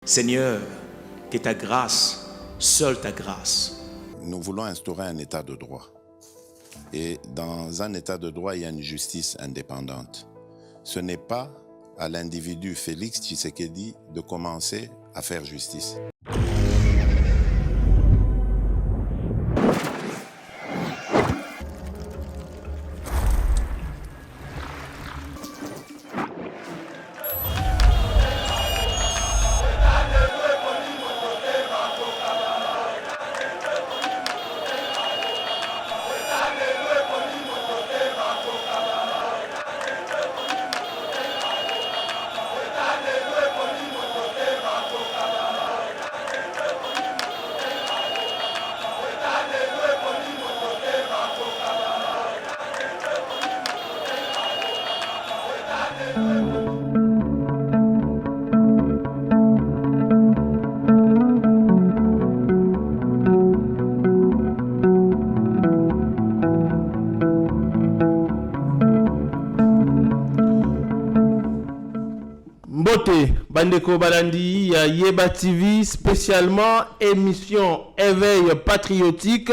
Seigneur, que ta grâce, seule ta grâce. Nous voulons instaurer un état de droit. Et dans un état de droit, il y a une justice indépendante. Ce n'est pas à l'individu Félix Tshisekedi de commencer à faire justice. Bandeko Balandi, Yeba TV, spécialement émission Éveil patriotique,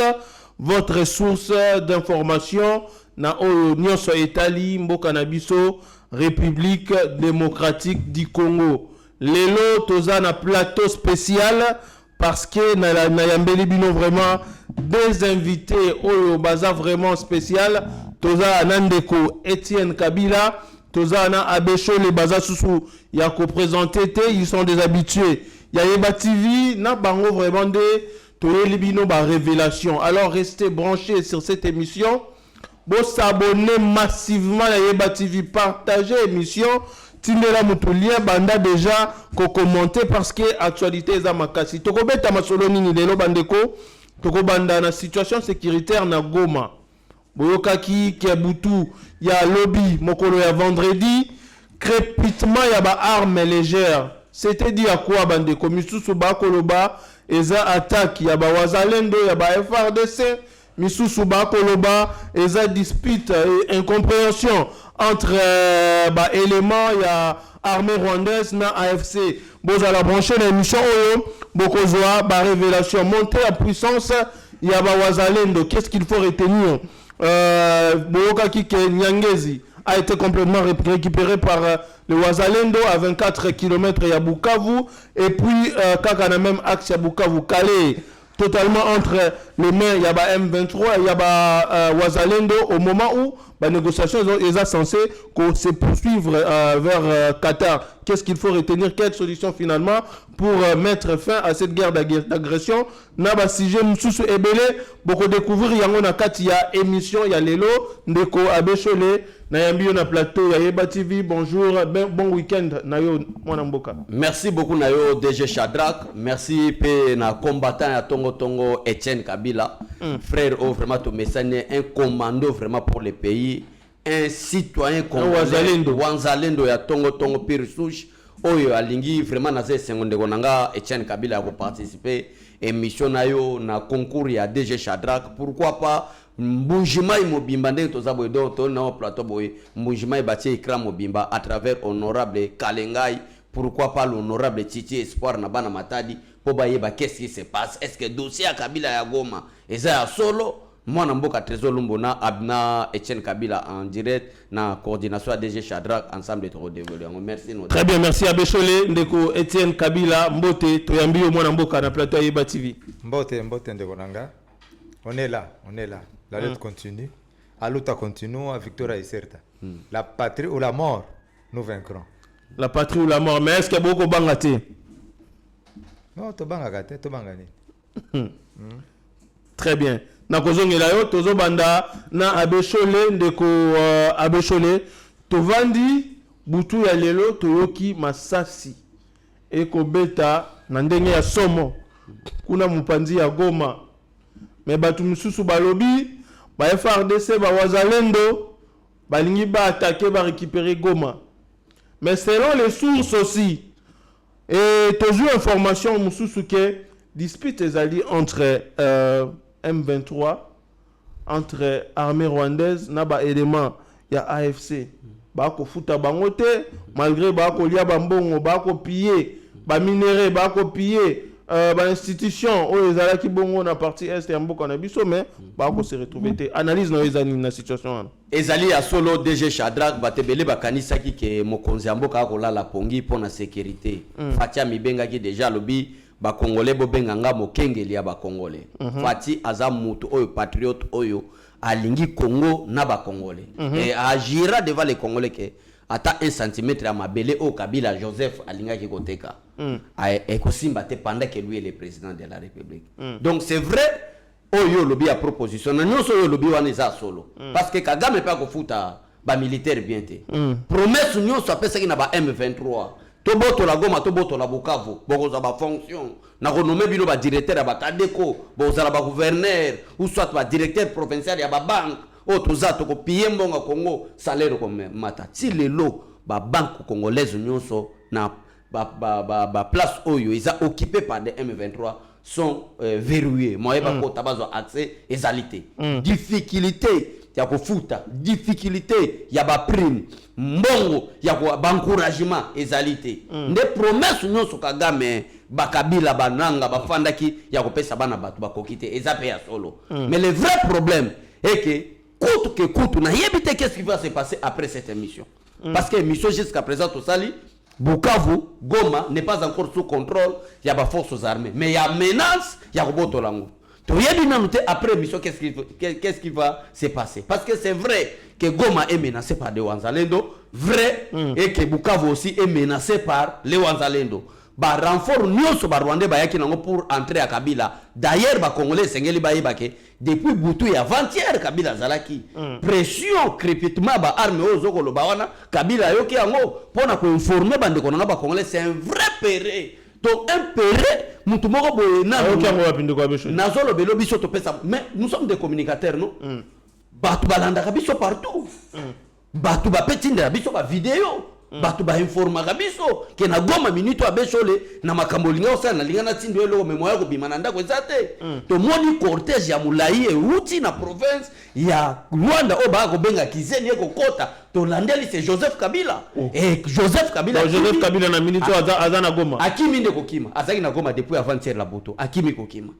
votre source d'information na Union Itali, Mbokanabiso, République démocratique du Congo. Lelo, toza na plateau spécial parce que na yambeli bino vraiment des invités au baza vraiment spécial. Toza Anandeko Etienne Kabila. Tozana Abesho les baza sousou ya ko présenter ils sont des habitués. Ya Yeba TV na bango vraiment des libino ba révélation. Alors restez branchés sur cette émission. Bon s'abonner massivement à Yeba TV, partager l'émission. Tindela mutulia banda déjà ko commenter parce que actualité za makasi. Toko beta masoloni ni lelo bandeko. Toko banda na situation sécuritaire na Goma. Boyokaki Kiabutu ya lobby mokolo ya vendredi crépitement ya ba armes légères. C'était dit à quoi bandeko misusu ba koloba eza attaque ya ba wazalendo ya ba FRDC misusu ba koloba eza dispute et incompréhension entre ba éléments ya armée rwandaise na AFC. Bozala brancher la émission oyo bokozwa ba révélation montée en puissance ya ba wazalendo. Qu'est-ce qu'il faut retenir? Boyokaki ke Nyangezi a été complètement récupéré par le Wazalendo à 24 km ya Bukavu et puis Kakana même axe ya Bukavu Calais totalement entre les mains yaba M23 et yaba Wazalendo au moment où la négociation est censée se poursuivre vers Qatar. Qu'est-ce qu'il faut retenir? Quelle solution finalement pour mettre fin à cette guerre d'agression? Naba sujet mususu ebele boko découvrir yango na kati ya émission ya lelo ndeko Abeshole na yambi na plateau ya Yeba TV. Bonjour, bon week-end nayo mwana mboka. Merci beaucoup nayo DG Shadrack, merci pe na combattant ya Tongo Etienne Kabila. Frère, oh vraiment to message un commando vraiment pour le pays, un citoyen congolais Wazalendo ya Tongo pire souche. Oyo alingi vraiment na ze seconde konanga Etienne Kabila a participer émission nayo na concours ya DG Shadrack. Pourquoi pas Mbujima Mobimba ndenge tozabo do to na plateau boy Mbujima batie écran Mobimba à travers honorable Kalengai. Pourquoi pas l'honorable Titi Espoir na bana Matadi pour ba qu'est-ce qui se passe? Est-ce que dossier à Kabila ya Goma eza solo? Moi Mboka Trésor Lumbona Abna Etienne Kabila en direct na coordination à DG Shadrack ensemble de redévelopper. Merci. Très bien, merci Abeshole ndeko Etienne Kabila Mbote toyambi au mwana mboka na plateau ya Yeba TV. Mbote ndeko nanga. On est là. La lutte continue. La lutte continue, victoire est certaine. La patrie ou la mort, nous vaincrons. La patrie ou la mort, mais est-ce qu'il y a beaucoup de bangate? Non, to bangate, to bangani. Très bien. Na kozongela yo tozo banda na Abeshole ndeko Abeshole tovandi butu ya lelo toyoki masasi eko beta na ndenge ya somo kuna mupanzi ya Goma me batu misusu balobi ba FRDC ba Wazalendo balingi ba attaquer ba récupérer Goma, mais selon les sources aussi et toujours information mususu ke dispute ezali entre M23 entre armée rwandaise na ba élément ya AFC ba ko futa bango te malgré ba ko lia ba mbongo ba ko piller ba minéraux ba copier ba institution o ezala ki bongo na partie est ya mboka na biso mais ba ko se retrouver te analyse na ezali na situation wana ezali ya solo DG Shadrack batebele bakanisa ki ke mokonzi ya mboka akolala pongi pona sécurité Fatia mibenga ki déjà lobi ba congolais bo benganga mokengeli ya ba congolais Fati aza mutu oyo patriote oyo alingi Congo na ba congolais et agira devant les congolais que ata 1 cm à mabele au Kabila Joseph alinga ki koteka et kosimba te pendant que lui est le président de la République donc c'est vrai oyo lobi a proposition na nyonso oyo lobi wana eza solo parce que Kagame pa kofuta ba militaire bien te promesse nyonso apesaki na ba M23 to boto la Goma to boto la Bukavu bokoza ba fonction na renommé bino ba directeur ya ba Kadeko bokoza ba gouverneur ou soit ba directeur provincial ya ba banque o toza to ko piye mbonga Congo salaire ko mata ti lelo ba banque congolaise nyonso na ba place oyo ils ont occupé par des M23 sont verrouillés moi ba ko tabazo accès ezalité difficulté ya kofuta difficulté ya ba prime mbongo ya ko ba encouragement ezalité nde promesse nyonso Kagame ba Kabila bananga bafandaki ya kopesa bana batu bakokite ezape ya solo mais le vrai problème est que coûte na yebite qu'est-ce qui va se passer après cette émission parce que émission jusqu'à présent tout sali Bukavu Goma n'est pas encore sous contrôle il y a ba forces armées mais il y a menace il y a roboto lango to yebi na noter après émission qu'est-ce qui va se passer parce que c'est vrai que Goma est menacé par des Wanzalendo vrai et que Bukavu aussi est menacé par les Wanzalendo ba renfort nyonso ba Rwandais ba yaki nango pour entrer à Kabila d'ailleurs ba Congolais sengeli ba yebake depuis butu et avant-hier Kabila zalaki pression crépitement ba armée ozoko lo ba wana Kabila yoki yango pona ko informer bande ko na ba Congolais c'est un vrai péré donc un péré mutu moko boye na yoki yango wapinde ko abesho nazolo belo biso to pesa mais nous sommes des communicateurs non batu balanda biso partout batu ba petinde biso ba vidéo batu ba informa biso ke na Goma minito abeshole na makambo linga osana linga na tindo elo memoya ko bimana ndako ezate to moni cortège ya mulai e uti na province ya Rwanda o ba ko benga kizeni eko kota to landeli c'est Joseph Kabila et Joseph Kabila na minito azana Goma akimi ndeko kima azaki na Goma depuis avant-hier la boto akimi ko kima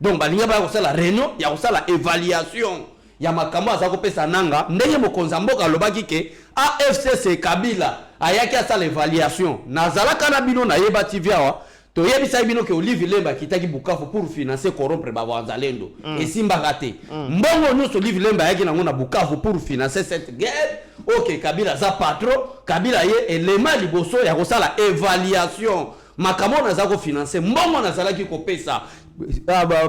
donc balinga ba ko sala réunion ya ko sala évaluation ya makambo azako pesa nanga ndenge mokonza mboka lobaki ke AFCC Kabila ayaki asala évaluation nazalaka na bino na yeba TV awa to yebisa bino ke Olivier Lemba kitaki Bukavu pour financer corrompre ba Wanzalendo et simba raté mbongo nyonso Olivier Lemba ayaki nango na Bukavu pour financer cette guerre OK Kabila za patron Kabila ye élément liboso ya kosala évaluation makambo nazako financer mbongo nazalaki kopesa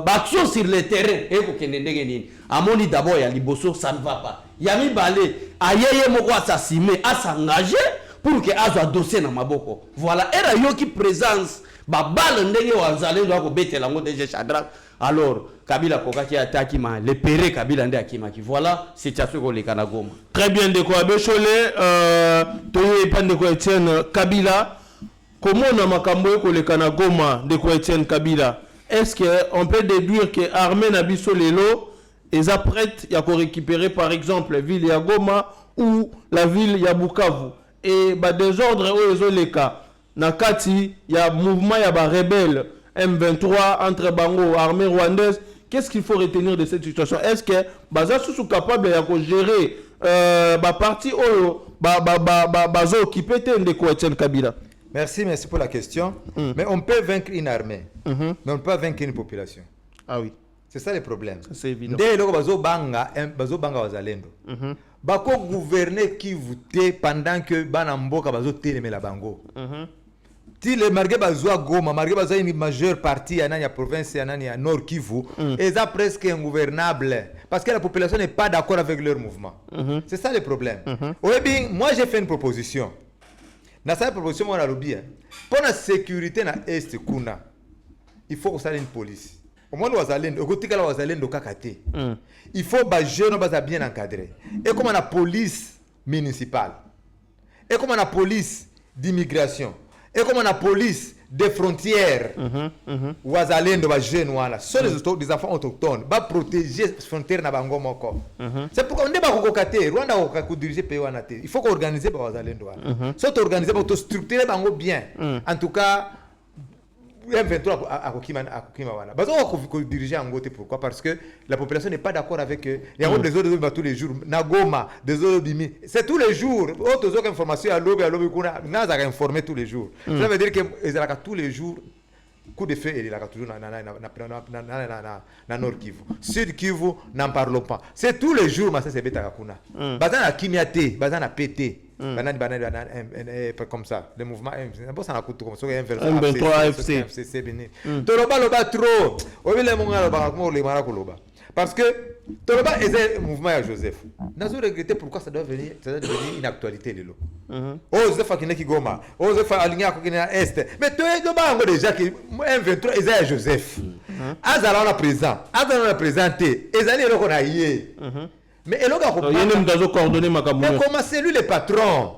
action sur le terrain et ko kendenge nini amoni d'abord ya liboso ça ne va pas yami balé ayeye moko assassiné à s'engager pour que azwa dossier na maboko voilà era yoki présence ba balle ndenge Wanzalendo ako betela ngo DG Shadrack alors Kabila kokaki ataki ma le péré Kabila ndé akimaki voilà situation ko lekana Goma très bien de quoi Bechole toye pande ko Etienne Kabila comment na makambo ko lekana Goma de ko Etienne Kabila est-ce qu'on peut déduire que l'armée Nabiso Lelo est prête à récupérer par exemple la ville de Goma ou la ville de Bukavu et bah désordre où les cas Nakati il y a mouvement il y a rebelle M23 entre Bango armée rwandaise qu'est-ce qu'il faut retenir de cette situation est-ce que baza sous capable de gérer bah parti ou bah zo qui peut être de quoi Etienne Kabila. Merci pour la question. Mais on peut vaincre une armée, mais on ne peut pas vaincre une population. Ah oui. C'est ça le problème. C'est évident. Dès lors que Banga Wazalendo, bako gouverner qui votait pendant que Banamboka bazo télémé la bango. Si le marqué bazo Goma, marqué bazo une majeure partie à la province à Nord Kivu, est presque ingouvernable parce que la population n'est pas d'accord avec leur mouvement. C'est ça le problème. Oui, bien, moi j'ai fait une proposition. Dans cette proposition, on a lobby. Pour la sécurité dans l'Est, il faut que ça ait une police. Au moins, il faut que les jeunes soient bien encadrés. Et comme la police municipale, et comme la police d'immigration, et comme la police des frontières, wazalendo ba jeunes wala, sont des enfants autochtones, ba protéger les frontières na bango moko. C'est pourquoi on ne va pas kokate, Rwanda ko diriger pays wana te. Il faut organiser ba wazalendo wala. Soit organiser ba structurer bango bien. En tout cas, M23 à Kokima wana. Bazo ko diriger en Gote, pourquoi? Parce que la population n'est pas d'accord avec eux. Il y a des autres tous les jours. Nagoma, des autres bimi. C'est tous les jours. Autres informations à lobby kuna naza informer tous les jours. Ça veut dire que ezalaka tous les jours. Coup de feu, il est là toujours dans Nord Kivu. Sud Kivu, n'en parlons pas. C'est tous les jours, mais ça c'est bêta kakuna. Bazan a kimiate, bazan a pété. Comme ça, le mouvement M23 FC. Toloba trop. Parce que Toloba est un mouvement à Joseph. Nous avons regretté pourquoi ça doit devenir une actualité. Oh, Joseph Akineki Goma. Oh, Joseph Aligna Kokina Est. Mais tu es déjà qui M23 est à Joseph. Azala on a présent. Azala on a présenté. Ezali le konaïe. Mais Eloga comment c'est lui le patron.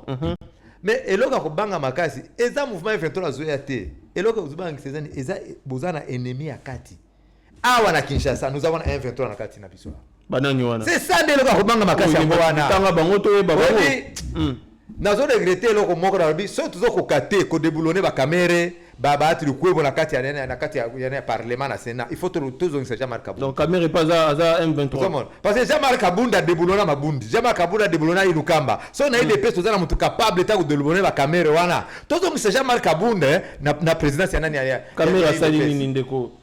Mais Eloga Kobanga Makasi. Eza mouvement M23 Zoyate. Eloga Uzbang Cezani. Eza Bozana ennemi à Kati. Awa na Kinshasa, nous avons un 23 na Kati na biso. C'est ça de Eloga Kobanga Makasi wana. Tanga bango to e baba. Nazo regretter loko moko na bi so tuzo ko kate ko déboulonner ba caméra ba ati le kwebo na kati ya parlement na Sénat. Il faut tous on Jean Marc Kabunda. Donc caméra pas à M23. Parce que Jean Marc Kabunda déboulonna mabundi. Jean Marc Kabunda déboulonna Ilukamba. So na ile pesa tozana mutu capable ta ko déboulonner ba caméra wana. Tous on Jean Marc Kabunda na présidence ya nani ya. Caméra sali ni ndeko.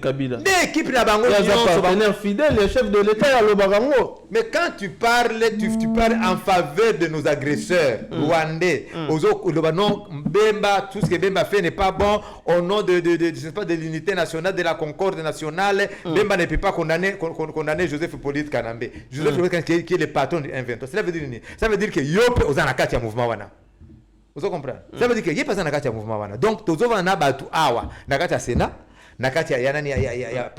Kabila. L'équipe na bango partenaire fidèle, le chef de l'État le Bagango. Mais quand tu parles, tu parles en faveur de nos agresseurs rwandais. Non, Bemba, tout ce que Bemba fait n'est pas bon. Au nom de l'unité nationale, de la concorde nationale, Bemba ne peut pas condamner Joseph Hippolyte Kanambe. Joseph Hippolyte qui est le patron du M23. Ça veut dire que Yop aux anakati mouvement wana. Vous comprenez? Ça veut dire que Yop aux anakati mouvement wana. Donc tozo wana batu awa nakati Sénat. Nakati ya nani ya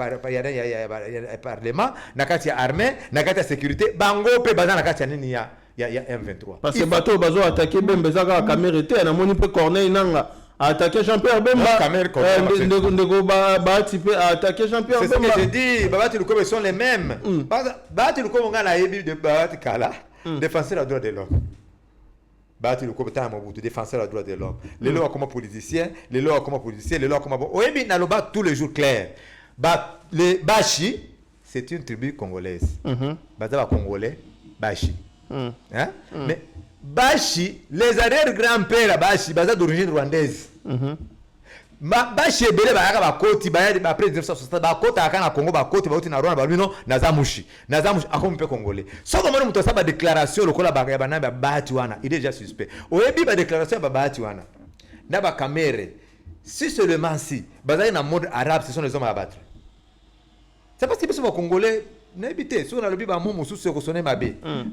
parlement, nakati ya armée, nakati ya sécurité, bango pe baza nakati ya nini ya M23. Parce que bateau bazo attaquer Bemba zaka caméra était na moni pe Corneille nanga attaquer Jean-Pierre Bemba. Ndeko ba type attaquer Jean-Pierre Bemba. C'est ce que je dis, Babati Lukobe sont les mêmes. Babati Lukobe ngana yebi de Babati Kala, défenseur des droits de l'homme. Bati le compétent Mobutu, défenseur des droits de l'homme. Les lois comme politicien, les lois comme politicien, les lois comme bon. Oyebi naloba tous les jours clair. Les Bashi, c'est une tribu congolaise. Baza congolais, Bashi. Hein? Mais Bashi, les arrière-grands-pères Bashi, baza d'origine rwandaise. Bashi ebele bayaka bakoti bayadi après 1960 bakota akana Congo bakoti bauti na Rwanda balino nazamushi akompe congolais soko mwana muto saba déclaration lokola bakaya banamba bati wana il est déjà suspect oyebi ba déclaration ba bati wana na ba caméra si seulement si bazali na mode arabe ce sont les hommes à abattre c'est parce que les congolais n'habité sur le biba momo sous ce que sonne mabe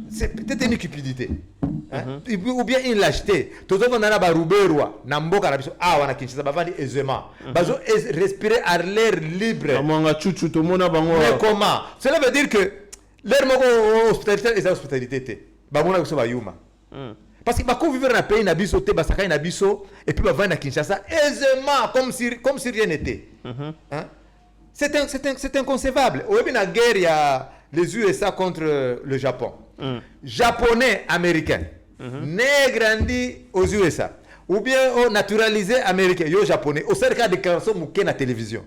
c'est peut-être une cupidité. Ou bien une lâcheté. Tous les gens qui ont Ruberwa, Namboka, wana Kinshasa, bavandi aisément. Bazo respirer à l'air libre. Mais comment? Cela veut dire que l'air hospitalité est hospitalité. Bamona ko ba yuma. Parce que bako vivre dans un pays nabiso te basaka nabiso et puis bavandi à Kinshasa aisément comme si rien n'était. C'est inconcevable. Au début de la guerre, il y a les USA contre le Japon. Japonais, américains, né grandi aux USA. Ou bien naturalisé américain, yo japonais. Au cercle de déclaration mouké na télévision.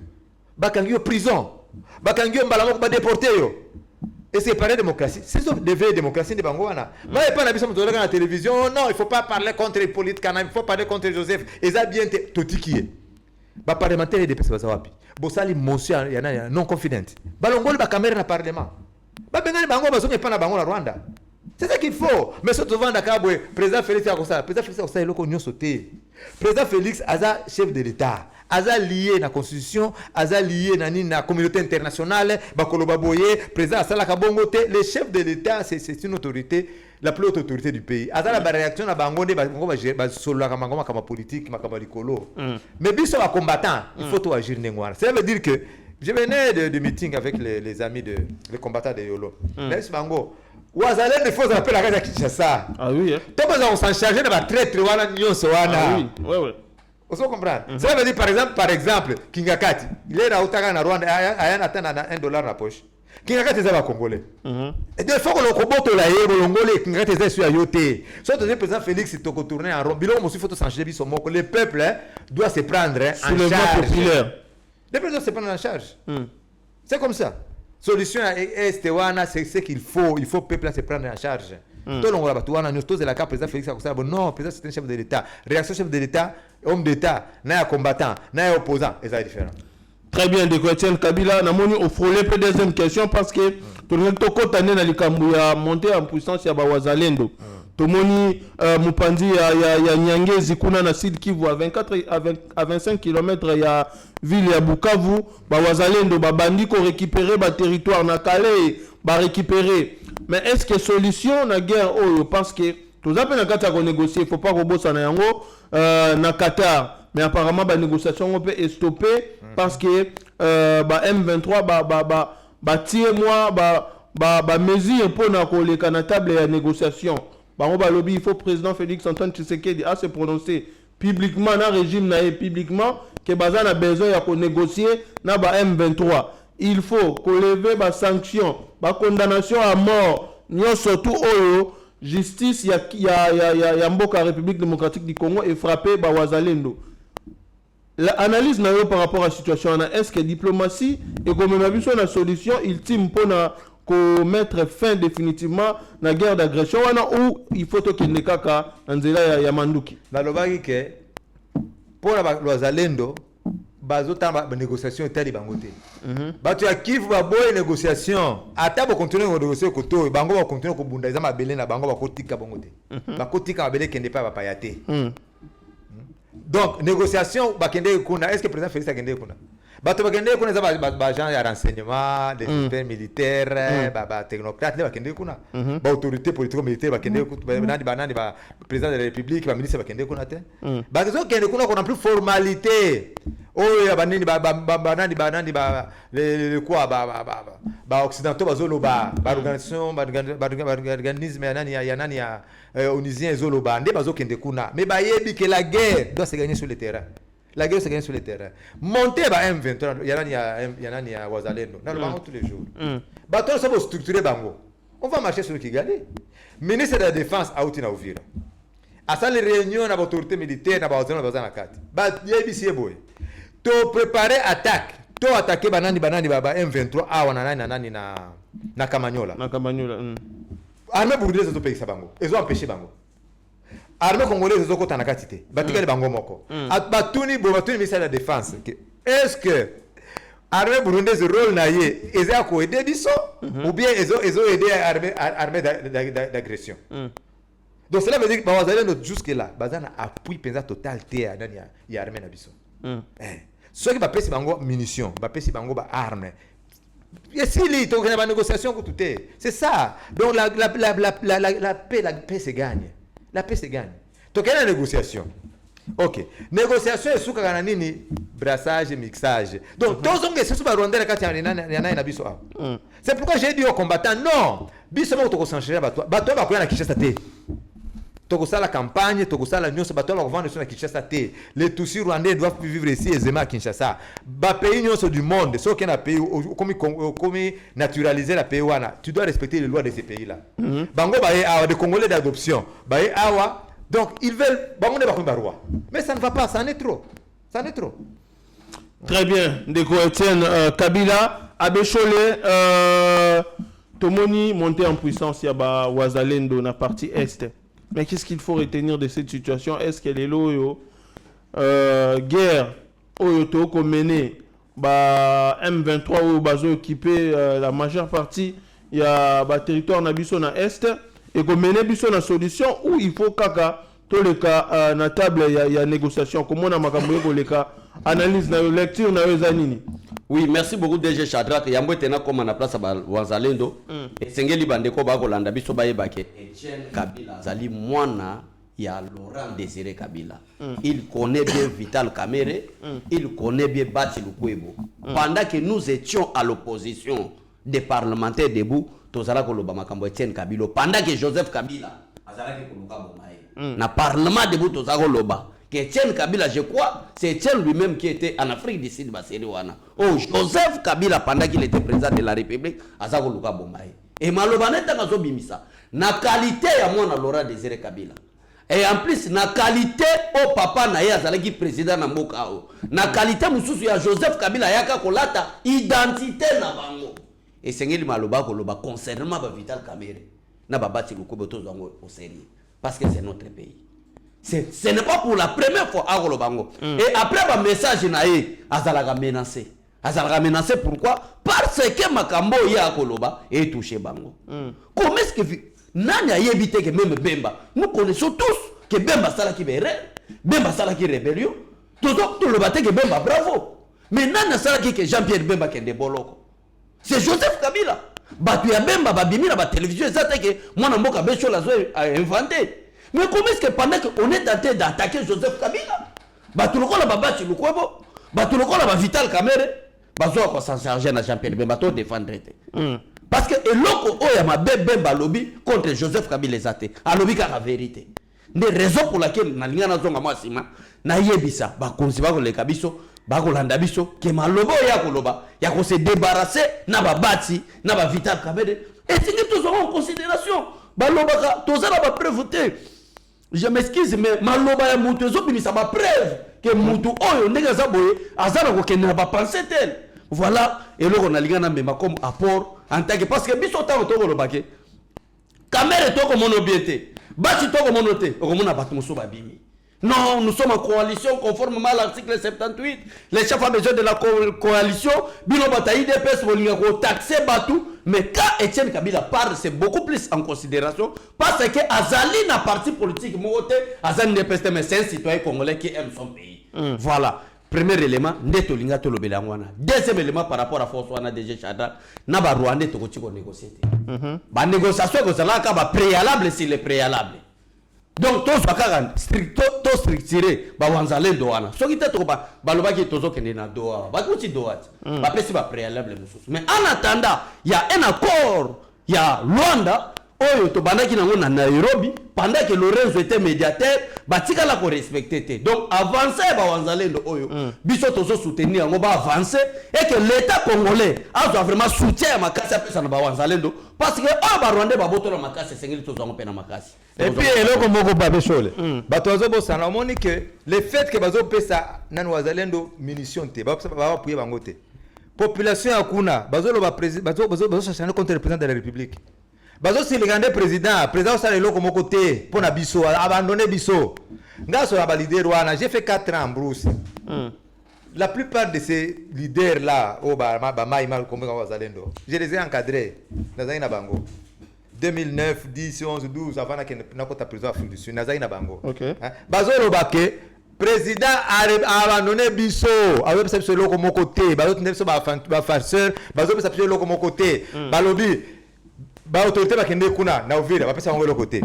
Bakangyo prison. Bakangyo mbalamoko ba déporté yo. Et c'est parler démocratie. C'est ça de vraie démocratie de Bangoana. Mais pas la biso mutolaka na télévision. Non, il faut pas parler contre Hippolyte Kanambe, il faut parler contre Joseph. Et ça bien totikié. Ba parlementaire de pesa wapi. Bosali motion ya non confident. Balongoli ba caméra na parlement. Ba bengani bango bazonge pa na bango na Rwanda. C'est ça qu'il faut. Mais surtout vanda kabwe président Félix Akosa, président Félix Akosa eloko nyo sauté. Président Félix aza chef de l'État. Aza lié na constitution, aza lié na communauté internationale, ba koloba boye, président asala kabongo te, le chef de l'État c'est une autorité, la plus haute autorité du pays. Aza la réaction na bango de bango ba solo kama kama politique, kama likolo. Mais biso ba combattant, il faut tout agir ngwana. Ça veut dire que je venais de meeting avec les amis les combattants de Yolo. Mais bango Ouazalé ne faut appeler la casa Kinshasa. Ah oui. Tout le monde s'en charge de la traite wana nyonso wana. Ah oui. Ouais. Vous comprenez? Ça veut dire par exemple Kingakati, il est là utaka na Rwanda ayana atana na $1 na poche. Kingakati za ba congolais. Et des fois que le koboto la yebo longolais Kingakati za sur yote. Soit le président Félix toko tourner en rond. Bilo mo faut s'en charger biso moko le peuple doit se prendre en Soulèvement charge. populaire. Le peuple doit se prendre en charge. C'est comme ça. Solution est ce qu'il faut. Il faut le peuple se prendre en charge. Tout le monde a la carte président Félix Akosala. Non, président c'est un chef de l'État. Réaction chef de l'État, homme d'État, n'a combattant, n'a opposant, et ça est différent. Très bien, de Étienne Kabila, on a frôlé peu deuxième question parce que tout le monde a monté en puissance ya Wazalendo. Tomoni Mupandi ya Nyangezi kuna na Sud Kivu à 25 km ya ville ya Bukavu, Wazalendo bandi ko récupérer ba territoire na Calais, ba récupérer. Mais est-ce que solution na guerre parce que tout ça na kata ko négocier, il faut pas robosa na yango na Qatar. Mais apparemment, la négociation est stoppée parce que M23 mesure pour la table de négociation. Il faut le président Félix Antoine Tshisekedi se prononcer publiquement dans le régime publiquement que Bazan a besoin de négocier dans M23. Il faut qu'on lève les sanctions, la condamnation à mort, surtout justice ya Mboka République démocratique du Congo et frapper Wazalendo. L'analyse par rapport à la situation, est-ce que la diplomatie et comme on a vu sur la solution ultime pour mettre fin définitivement à la guerre d'agression ou il faut qu'il n'y ait qu'à Nzela Yamanduki. Balobaki que pour la Zalendo, bazota négociation est bangote. Batu ya Kivu baboye négociation, ata ba continuer à négocier koto, bango ba continuer ko bunda za mabele na bango ba kotika bangote. Ba kotika mabele kende pa ba payate. Donc, négociation, est-ce que le président Félix a gagné? Bato bakende kuna za ba gens ya renseignement, des experts militaires, ba technocrates bakende kuna. Ba autorité politico militaire bakende banani ba président de la République, ba ministre bakende kuna te. Ba zo kende kuna qu'on a plus formalité. Oh ya banani ba le quoi ba occidentaux bazoloba, ba organisation ba organisme ya nani ya onisien zoloba ndé bazo kende kuna. Mais ba yebi que la guerre doit se gagner sur le terrain. La guerre se gagne sur le terrain. Monter M23, il y a Wazalendo. Nous allons tous les jours. Bateau, ça va structurer Bango. On va marcher sur le Kigali. Ministre de la Défense a outil na Ouvira. À ça les réunions dans l'autorité militaire, dans l'autorité dans la carte. Yebisi boy. To préparer attaque. To attaquer banani M23 a nani na Kamanyola. Na Kamanyola. Armée burundaise de pays ça Bango. Ils ont empêché Bango. Armée congolaise zoko tanakatite batika le bango moko batuni ministère de la défense est-ce que armée burundaise rôle na ye eza ko aider biso ou bien ezo aider armée d'agression. Donc cela veut dire que bazalendo jusque là bazana appui penza total te ndani ya armée na biso ceux qui ba pesi bango munitions ba pesi bango ba armes. Et si les négociations tout est c'est ça. Donc la paix se gagne. La paix se gagne. Donc, il y a une négociation. Ok. Négociation est sous nini brassage et mixage. Donc, tous les gens qui sont rwandais c'est pourquoi j'ai dit aux combattants non. Biso mo to s'enchaîner bato ba ko na Kinshasa te. To la campagne, to la nyonso bato ba vendre sur na Kinshasa te. Les Tutsis rwandais doivent vivre ici aisément à Kinshasa. Ba pays nyonso du monde, ceux qui na pays comme naturaliser la pays wana, tu dois respecter les lois de ces pays-là. Bango ba des Congolais d'adoption. Ba awa donc ils veulent bango ne ba ko roi. Mais ça ne va pas, ça en est trop. Ça en est trop. Très bien, Ndeko Étienne Kabila Abechole Tomoni monté en puissance yaba Wazalendo na partie est. Mais qu'est-ce qu'il faut retenir de cette situation? Est-ce qu'elle est loyo guerre oyo ko mené ba M23 ou bazo occupé la majeure partie ya ba territoire na biso na est et ko mené biso na solution où il faut kaka to le cas na table ya négociation comment na makambo ko le cas analyse na lecture na ezanini. Oui, merci beaucoup DG Shadrack. Yambo tena comme na place ba Wazalendo et sengeli bandeko ba ko landa biso ba yebake Etienne Kabila zali mwana ya Laurent Désiré Kabila. Il connaît bien Vital Kamerhe, il connaît bien Bati Lukwebo. Pendant que nous étions à l'opposition des parlementaires debout, tozala ko loba makambo Etienne Kabila pendant que Joseph Kabila azala ke koluka bomaye. Na parlement debout tozala ko loba. Etienne Kabila, je crois, c'est Etienne lui-même qui était en Afrique du Sud, oh, Joseph Kabila, pendant qu'il était président de la République, Azako Luka Bombaye. Et Malobaneta Nazo Bimisa, na qualité à moi, Laurent Désiré Kabila. Et en plus, na qualité au papa na yazalaki président na mboka o. Na qualité mususu ya Joseph Kabila yaka kolata identité na bango. Et sengeli maloba koloba concernant ba Vital Kamerhe na babati lukobo tozango au sérieux parce que c'est notre pays. Ce n'est pas pour la première fois à Golobango. Et après le message naé azalaka menacé. Azalaka menacé pourquoi? Parce que makambo ya Koloba est touché bango. Comment est-ce que nani a évité que même Bemba, nous connaissons tous que Bemba sala qui berre, Bemba sala qui rébellion. Tout le baté que Bemba bravo. Mais nani sala qui que Jean-Pierre Bemba qui est boloko. C'est Joseph Kabila. Batu ya Bemba babimi na ba télévision ça que moi na mboka becho la zo a inventé. Mais comment est-ce que pendant qu'on est en train d'attaquer Joseph Kabila, Batuloko la Babachi Lukwebo, Batuloko la Vital Kamerhe, Bazoa quoi s'en charger na Jean-Pierre Bemba to défendre. Parce que eloko oya ma Bemba lobby contre Joseph Kabila zate, a lobby ka la vérité. Des raisons pour laquelle na linga na zonga mwasima na yebisa ba konziba ko le kabiso ba ko landa biso ke malobo ya koloba ya ko se débarrasser na Babati na ba Vital Kamerhe et c'est que tous en considération balobaka tozala ba preuve. Je m'excuse, mais maloba ya mutu ezobimisa ba preuve que mutu oyo ndenge zaboye azana ko kena ba penser tel. Voilà et là on a lingana même comme apport en tant que parce que biso ta to ko bake. Kamerhe to ko monobiété. Bati to ko monoté, ko mona batu muso ba bimi. Non, nous sommes en coalition conformément à l'article 78. Les chefs ont besoin de la coalition. Bilo bataille DPS ko taxer batu. Mais quand Etienne Kabila parle, c'est beaucoup plus en considération parce que Azali n'a parti politique, Azali n'est pas mais c'est un citoyen congolais qui aime son pays. Voilà. Premier élément, Neto Linga Tolobela Ngwana. Deuxième élément par rapport à François DG Chada, Naba Rwanda Tokoti ko négocier. Ba négociation ko zala ka ba préalable s'il est préalable. Donc tous bakara to structuré ba wanzalendo wana. Soki te to ba baloba ki tozo kende na doa. Ba kuti doa. Ba pesi ba préalable mususu. Mais en attendant, il y a un accord, il y a Luanda oyo to bandaki nango na Nairobi pendant que Lorenzo était médiateur, ba tika la ko respecter. Donc avancer ba wanzalendo oyo. Biso tozo soutenir ngo ba avancer et que l'état congolais a vraiment soutien makasi apesa na ba wanzalendo parce que ba Rwanda ba boto na makasi sengeli tozo ngo pena makasi. Et puis eloko moko babe chole. Bato azobo sana moni que le fait que bazo pesa nan wazalendo munition te ba appuyer bango te. Population yakuna bazo lo ba président bazo chercher contre le président de la République. Bazo si le grand président ça eloko moko te pour na biso abandonner biso. Ngaso ba leader wana, j'ai fait 4 ans en brousse. La plupart de ces leaders là au ba maïmal comme wazalendo, je les ai encadrés dans un bango. 2009, 10, 11, 12, avant que nous avons président Afrique du Sud, nous avons bango. Bazolo Baké, président a abandonné Bisso, a eu ce loco mon côté, Bazolo Nebso ba farceur, Bazolo ce loco mon côté, Balobi, ba autorité ba kende kuna na Uvira, ba pesa ngolo côté.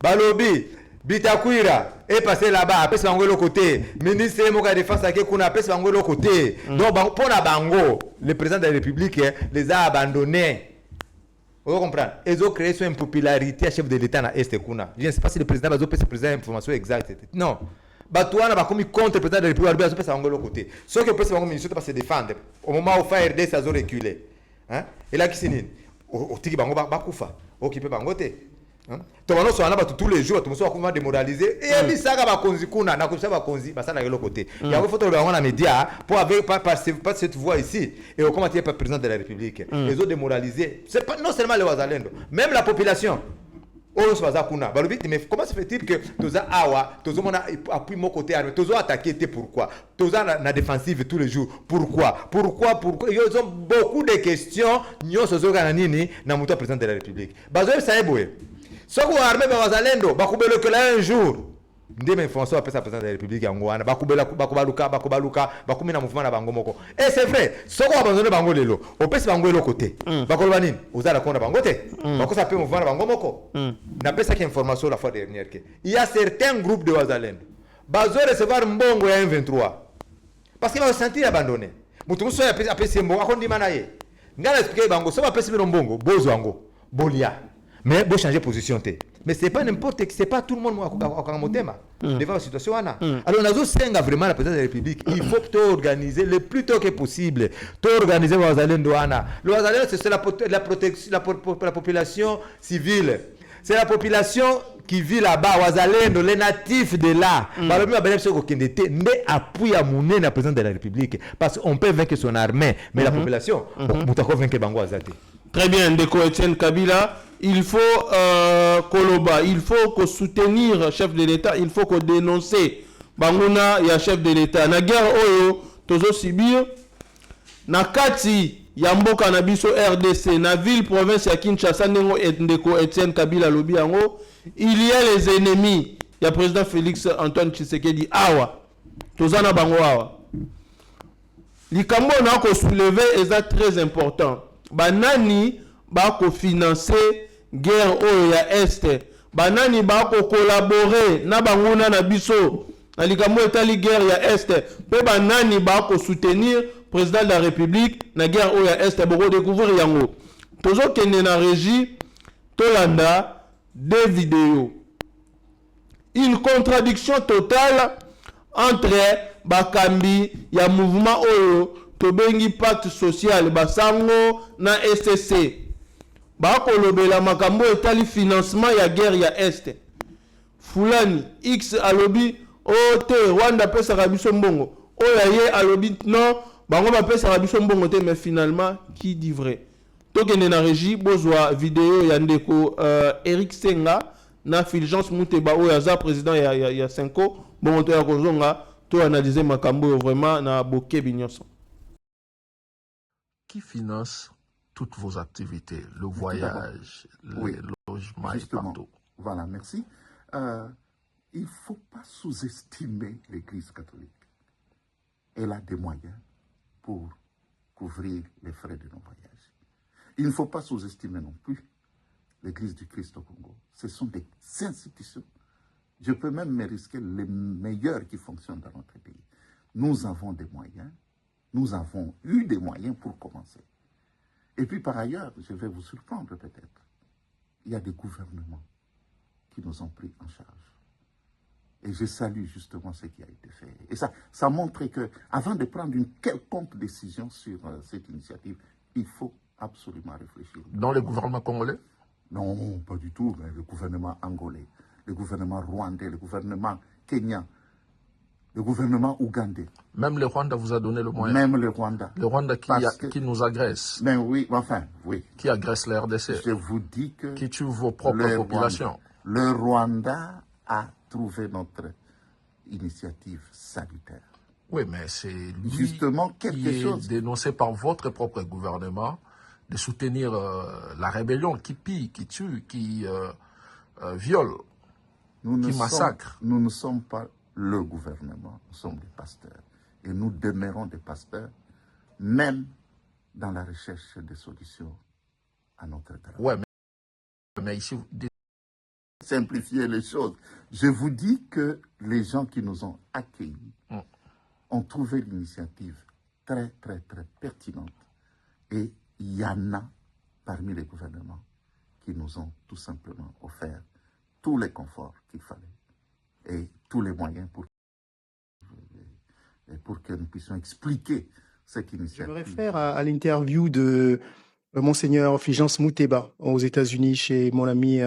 Balobi, Bitakwira est passé là-bas, a pesa ngolo côté. Ministre Moka défense a kuna, a pesa ngolo côté. Donc pour la bango, le président de la République les a abandonnés. Vous comprenez? Ils ont créé une popularité à chef de l'État dans l'Est. Je ne sais pas si le président va donner l'information exacte. Non. Batouana va comme contre le président de la République, il va passer de l'autre côté. Ce que le président de la se défendre. Au moment où FARD ça a reculé. Et là, qui s'est dit? Au Tiki Bango Bakoufa. Occupé Bangote. Tomano so anaba tous les jours, tout le monde va démoraliser. Et il ça va konzi kuna, na konzi va konzi, bah ça na l'autre côté. Il y a une photo de la média pour avec par cette voix ici et au comment il pas président de la République. Les autres démoralisés. C'est pas non seulement les Wazalendo, même la population. Oh so za kuna. Balobi mais comment se fait-il que toza awa, tozo mona appui mon côté armé, tozo attaquer pourquoi? Toza na défensive tous les jours. Pourquoi? Ils ont beaucoup de questions. Nyo sozo kana nini na muto président de la République. Bazo ça eboye. Ce qu'on a armé Bazalendo, bakubelo que là un jour, ndeme François appelle ça président de la République angwana, bakubaluka, bakumina mouvement na bango moko. Et c'est vrai, ce qu'on a abandonné bango lelo, on peut se bango l'autre côté. Bakolobanine, osala konda bango te. Bako ça peut mouvement na bango moko. Na pesa qui information la fois dernière que il y a certains groupes de Bazalendo. Bazo recevoir mbongo ya M23. Parce qu'il va se sentir abandonné. Mutumuso ya pesa mbongo akondi manaye. Ngala expliquer bango, so ba pesa mbongo, bozo ango, bolia. Mais bon changer position té. Mais c'est pas n'importe qui, c'est pas tout le monde à motema devant la situation là. Alors on a besoin vraiment la présidence de la République, il faut tout organiser le plus tôt que possible. Tout organiser Wazalendo ana. Le Wazalendo c'est la protection la population civile. c'est la population qui vit là-bas, Wazalendo, les natifs de là. Balobi ba benefso ko kendete nde appui à mouné na président de la République parce qu'on peut vaincre son armée, mais la population mutako vaincre bango azate. Très bien, Ndeko Etienne Kabila, il faut Koloba, il faut que soutenir le chef de l'État, il faut que dénoncer Bangouna ya chef de l'État. Na guerre oyo tozo sibir na kati ya mboka na biso RDC na ville province ya Kinshasa ndeko Ndeko Etienne Kabila lobi yango, il y a les ennemis. Il y a président Félix Antoine Tshisekedi awa. Tozana bango awa. Likambo na ko soulever est très important. Banani ba ko financer guerre oyo ya Est. Banani ba ko collaborer na banguna na biso. Na likambo etali guerre ya Est. Pe banani ba ko soutenir président de la République na guerre oyo ya Est. Boko découvrir yango. Tozo kende na régie tolanda des vidéos. Une contradiction totale entre bakambi ya mouvement oyo tobengi pacte social basango na SCC. Bakolobela makambo etali financement ya guerre ya Est. Fulani X alobi o te Rwanda pesa rabiso mbongo. Oya ye alobi non, bango ba pesa rabiso mbongo te, mais finalement qui dit vrai? Tokende na régie bozwa vidéo ya ndeko Eric Senga na Fulgence Muteba oyo aza président ya Senko. Bon to ya kozonga to analyser makambo vraiment na bokebi nyonso. Qui finance toutes vos activités, le voyage, oui, le logement et justement, partout? Voilà, merci. Il ne faut pas sous-estimer l'Église catholique. Elle a des moyens pour couvrir les frais de nos voyages. Il ne faut pas sous-estimer non plus l'Église du Christ au Congo. Ce sont des institutions. Je peux même me risquer les meilleures qui fonctionnent dans notre pays. Nous avons des moyens. Nous avons eu des moyens pour commencer. Et puis par ailleurs, je vais vous surprendre peut-être, il y a des gouvernements qui nous ont pris en charge. Et je salue justement ce qui a été fait. Et ça montre que avant de prendre une quelconque décision sur cette initiative, il faut absolument réfléchir. Dans le gouvernement congolais? Non, pas du tout. Mais le gouvernement angolais, le gouvernement rwandais, le gouvernement kenyan, le gouvernement ougandais. Même le Rwanda vous a donné le moyen? Même le Rwanda. Le Rwanda qui nous agresse? Mais oui, enfin, oui. Qui agresse la RDC? Je vous dis que... Qui tue vos propres populations? Le Rwanda a trouvé notre initiative salutaire. Oui, mais c'est lui justement qui est dénoncé par votre propre gouvernement de soutenir la rébellion qui pille, qui tue, qui viole, qui massacre. Nous ne sommes pas le gouvernement, nous sommes des pasteurs. Et nous demeurons des pasteurs, même dans la recherche des solutions à notre grave. Oui, mais ici, vous simplifier les choses. Je vous dis que les gens qui nous ont accueillis ont trouvé l'initiative très, très, très pertinente. Et il y en a parmi les gouvernements qui nous ont tout simplement offert tous les conforts qu'il fallait et tous les moyens pour que nous puissions expliquer cette initiative. Je me réfère à l'interview de Monseigneur Fulgence Muteba aux États-Unis chez mon ami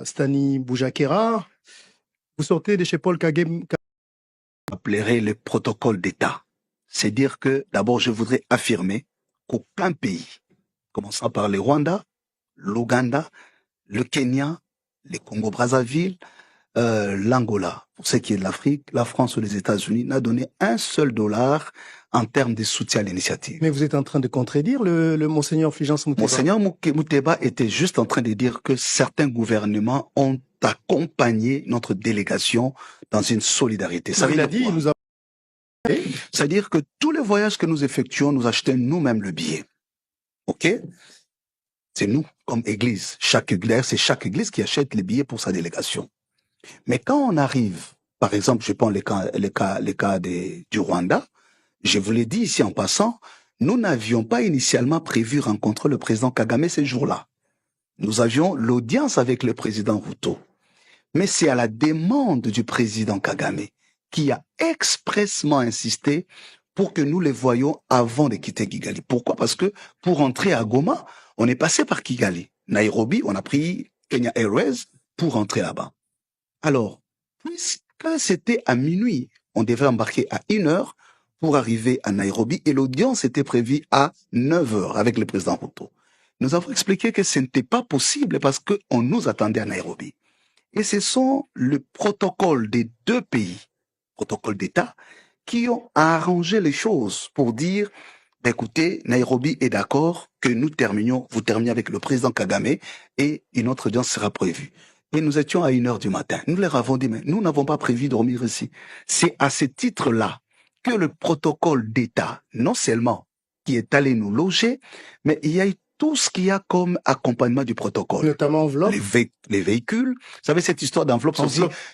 Stani Boujakera. Vous sortez de chez Paul Kagame. Appellerait le protocole d'État. C'est dire que, d'abord, je voudrais affirmer qu'aucun pays, commençant par le Rwanda, l'Ouganda, le Kenya, le Congo-Brazzaville, l'Angola, pour ce qui est de l'Afrique, la France ou les États-Unis, n'a donné un seul dollar en termes de soutien à l'initiative. Mais vous êtes en train de contredire le Monseigneur Fulgence Muteba. Monseigneur Muteba était juste en train de dire que certains gouvernements ont accompagné notre délégation dans une solidarité. Ça il a dit, il nous a... C'est-à-dire que tous les voyages que nous effectuons, nous achetons nous-mêmes le billet. OK? C'est nous, comme église. C'est chaque église qui achète les billets pour sa délégation. Mais quand on arrive, par exemple, je prends les cas du Rwanda, je vous l'ai dit ici en passant, nous n'avions pas initialement prévu rencontrer le président Kagame ces jours-là. Nous avions l'audience avec le président Ruto. Mais c'est à la demande du président Kagame qui a expressément insisté pour que nous les voyions avant de quitter Kigali. Pourquoi? Parce que pour entrer à Goma, on est passé par Kigali. Nairobi, on a pris Kenya Airways pour entrer là-bas. Alors, puisque c'était à minuit, on devait embarquer à 1h pour arriver à Nairobi et l'audience était prévue à 9h avec le président Ruto. Nous avons expliqué que ce n'était pas possible parce qu'on nous attendait à Nairobi. Et ce sont le protocole des deux pays, protocole d'État, qui ont arrangé les choses pour dire, écoutez, Nairobi est d'accord que vous terminiez avec le président Kagame et une autre audience sera prévue. Et nous étions à 1h du matin. Nous leur avons dit, mais nous n'avons pas prévu dormir ici. C'est à ce titre-là que le protocole d'État, non seulement qui est allé nous loger, mais il y a eu tout ce qu'il y a comme accompagnement du protocole. Notamment enveloppe. Les véhicules. Vous savez, cette histoire d'enveloppe,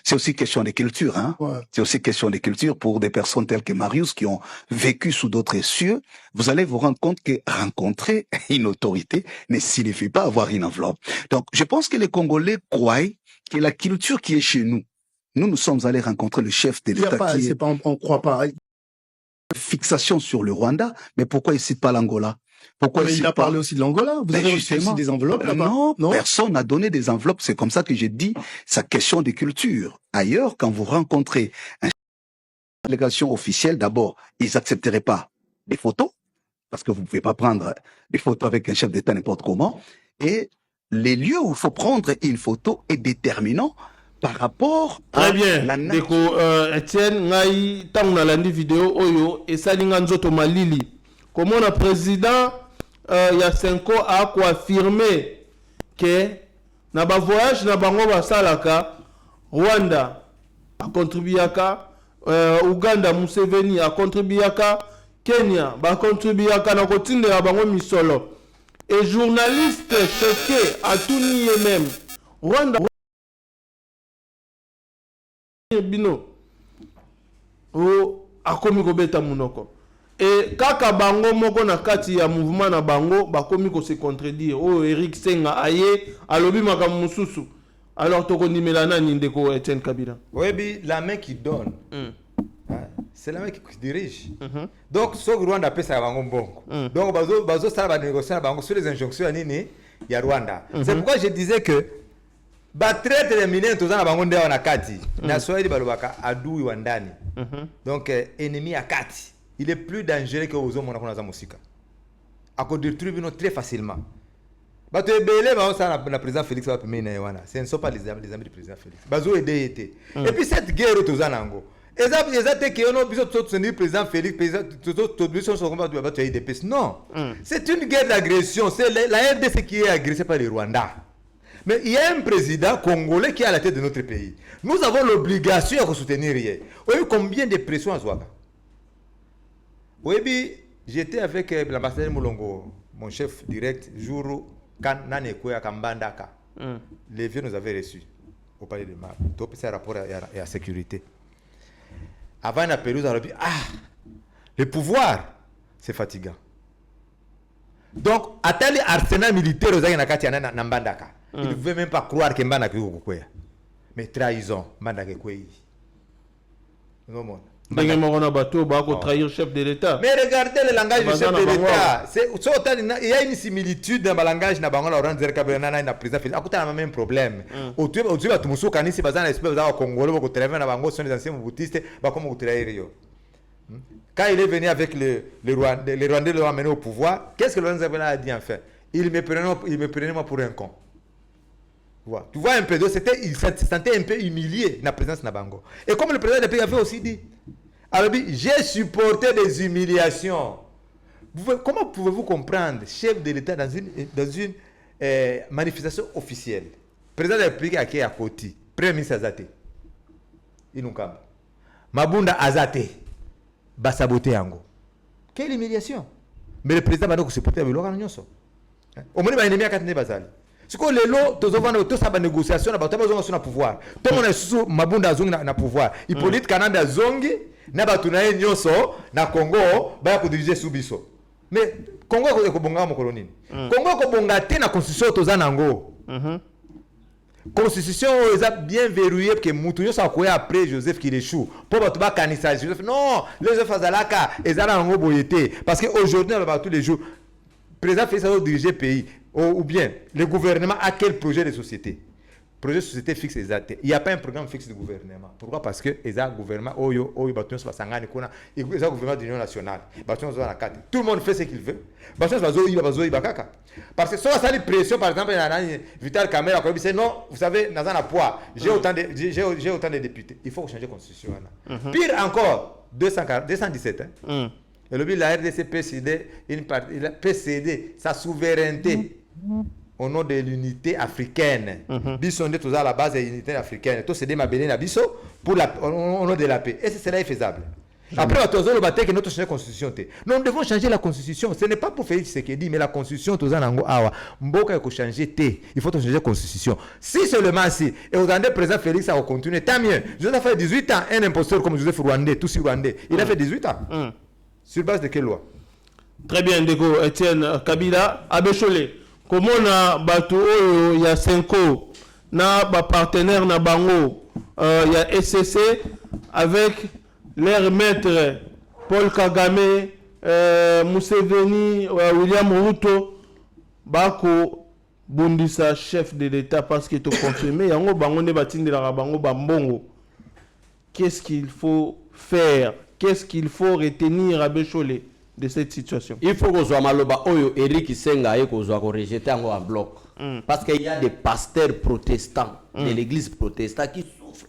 c'est aussi question de culture. Hein? Ouais. C'est aussi question de culture pour des personnes telles que Marius qui ont vécu sous d'autres cieux. Vous allez vous rendre compte que rencontrer une autorité ne signifie pas avoir une enveloppe. Donc, je pense que les Congolais croient que la culture qui est chez nous, nous sommes allés rencontrer le chef de l'État qui est... on croit pas. Fixation sur le Rwanda, mais pourquoi il cite pas l'Angola? Pourquoi il a parlé aussi de l'Angola? Vous avez aussi des enveloppes là-bas? Non, personne n'a donné des enveloppes. C'est comme ça que j'ai dit, sa question de culture. Ailleurs, quand vous rencontrez une délégation officielle, d'abord, ils n'accepteraient pas des photos, parce que vous ne pouvez pas prendre des photos avec un chef d'État n'importe comment. Et les lieux où il faut prendre une photo est déterminant par rapport à la nature. Très bien. Etienne, ngai tangna landi vidéo oyo et salinga nzoto malili. Comment le président Yasenko a affirmé que na ba voyage na bango basalaka Rwanda a contribué Uganda Museveni a contribué Kenya ba contribué na kotinde ya bango misolo et journaliste choqué a tout nié même Rwanda bino o akomi kobeta munoko. Et kaka bango moko na kati ya mouvement na bango bakomi ko se contredire o Eric Senga aye alobi makambo mususu alors tokondimela nani ndeko Etienne Kabila. Oui, la main qui donne c'est la main qui dirige. Donc so Rwanda pesa bango mbongo. Donc bazo sala ba négocier bango sur les injonctions nini ya Rwanda. C'est pourquoi je disais que ba traite les mineurs tous na bango ndewa na kati na Swahili balobaka adui wa ndani. Donc ennemi à kati. Il est plus dangereux que aux hommes on a musika. À cause de tribunaux très facilement. Bato ebele ba ça na président Félix va permettre na wana. Ce ne sont pas les amis du président Félix. Bazo aider été. Et puis cette guerre tous nango. Exact que on biso tout le président Félix président tout biso sont combat de IDPS. Non. C'est une guerre d'agression, c'est la RDC qui est agressée par les Rwandais. Mais il y a un président congolais qui est à la tête de notre pays. Nous avons l'obligation de soutenir. Vous voyez combien de pression à Zouaga. Oui, j'étais avec l'ambassadeur Moulongo, mon chef direct, jour quand Nanekwe à Kambandaka. Les vieux nous avaient reçus au palais de Mar. Donc, c'est un rapport à la sécurité. Avant, la Pérouse a dit le pouvoir, c'est fatigant. Donc, à tel arsenal militaire aux Ayanakati à Nambandaka, ils ne pouvaient même pas croire que Mbandaka est mais trahison, Mbandaka est non, mais chef de l'État. Mais regardez le langage du chef de l'État. Il y a une similitude dans le langage de Laurent Zerkabena et la président Félix. Il y a le même problème. Au Tunisie, il y a des bazan espèce de Congolais qui travaillent dans Bango, sont les anciens bouddhistes, comme vous travaillez. Quand il est venu avec les Rwandais l'ont amené au pouvoir, qu'est-ce que Laurent Zerkabena a dit en fait? Il me prenait moi pour un con. Voilà. Tu vois un peu, il se sentait un peu humilié dans la présence de Nabango. Et comme le président de pays avait aussi dit, alors j'ai supporté des humiliations. Comment pouvez-vous comprendre, chef de l'État dans une manifestation officielle, président de la République qui est à côté, premier ministre Azate, Inukamba, Mabunda Azate, Basabote Yango. Quelle humiliation! Mais le président va donc supporter avec l'organe Nyonso. Au moins, il y a un ennemi à 4 Bazali. Si on les lots, tous les négociations, on a pouvoir. Tout le monde est sous Mabunda Zongi na pouvoir. Hippolyte Kanambe Zongi, na batunaye nyoso na Congo, ba ko diriger Subiso. Mais Congo ko bonga mo koloni. Congo ko bonga te na constitution tozana ngo. Constitution est bien verrouillée que mutu nyoso akoya après Joseph qui échoue. Pour batu ba kanisa Joseph. Non, les Joseph Azalaka ezala ngo boyete parce que aujourd'hui on va tous les jours président Félix a dirigé pays. ou bien le gouvernement a quel projet de société. Projet de société fixe exact. Il n'y a pas un programme fixe du gouvernement. Pourquoi? Parce que les gouvernement gouvernement d'union nationale. Tout le monde fait ce qu'il veut. Parce que si on a une pression, par exemple, Vital Kamera, non, vous savez, dans un poids, j'ai autant de députés. Il faut changer la constitution. Pire encore, 217. Et le but de la RDC peut céder sa souveraineté au nom de l'unité africaine. Bisson est toujours à la base de l'unité africaine. Tout c'est des mabélés à Bisso pour au nom de la paix. Et cela est faisable. Après, on a battu que notre changer la constitution. Nous devons changer la constitution. Ce n'est pas pour Félix Tshisekedi, mais la constitution, tout ça, il faut changer. Il faut changer la constitution. Si seulement si, et au Rwanda, président Félix a continué, tant mieux. Joseph a fait 18 ans, un imposteur comme Joseph Rwandais, tout Rwandais. Il a fait 18 ans. Sur base de quelle loi? Très bien, Ndeko Etienne Kabila. Abechole, comment on bateau, il y a Senko, na partenaire na bango, il y a SCC avec leur maître Paul Kagame, Museveni, William Ruto, bako bundisa chef de l'État parce que tu confirmé, yango bango ne batinde la bango bambongo. Qu'est-ce qu'il faut faire? Qu'est-ce qu'il faut retenir à Bécholé de cette situation? Il faut que soit maloba oyo Eric Senga et que soit rejeté en bloc. Parce qu'il y a des pasteurs protestants de l'église protestante qui souffrent.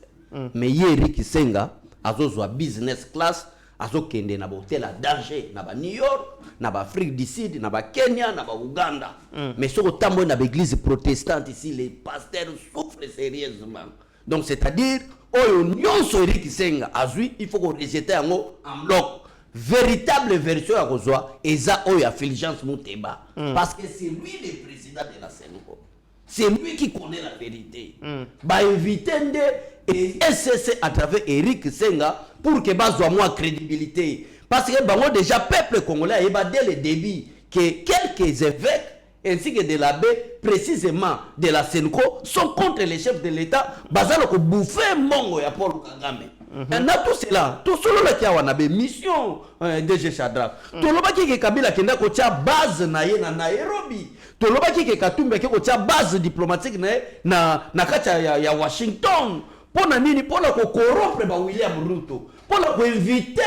Mais Eric Senga azo soit business class, azo kende na hôtel à danger, na ba New York, na ba Afrique du Sud, na ba Kenya, na ba Uganda. Mais sur autant de l'église protestante ici, les pasteurs souffrent sérieusement. Donc c'est-à-dire oyo nyonso Eric Senga azui, il faut qu'on rejette en bloc. Véritable version à Rosoa, Eza oyo Fulgence Muteba. Parce que c'est lui le président de la Sénégal. C'est lui qui connaît la vérité. Bah éviter et SCC à travers Eric Senga pour que bas soit moins crédibilité. Parce que bah déjà peuple congolais a dès le début que quelques évêques ainsi que de l'abbé, précisément de la Sénégal, sont contre les chefs de l'État, basés pour bouffer Mongo et Paul Kagame. Et tout cela, tout cela qui a une mission DG Shadrach. Tout le monde qui est Kabila qui a une base na Nairobi. Tout le monde qui est Katumbe qui a une base diplomatique na Washington. Pour nini pour la corrompre William Ruto. Pour la inviter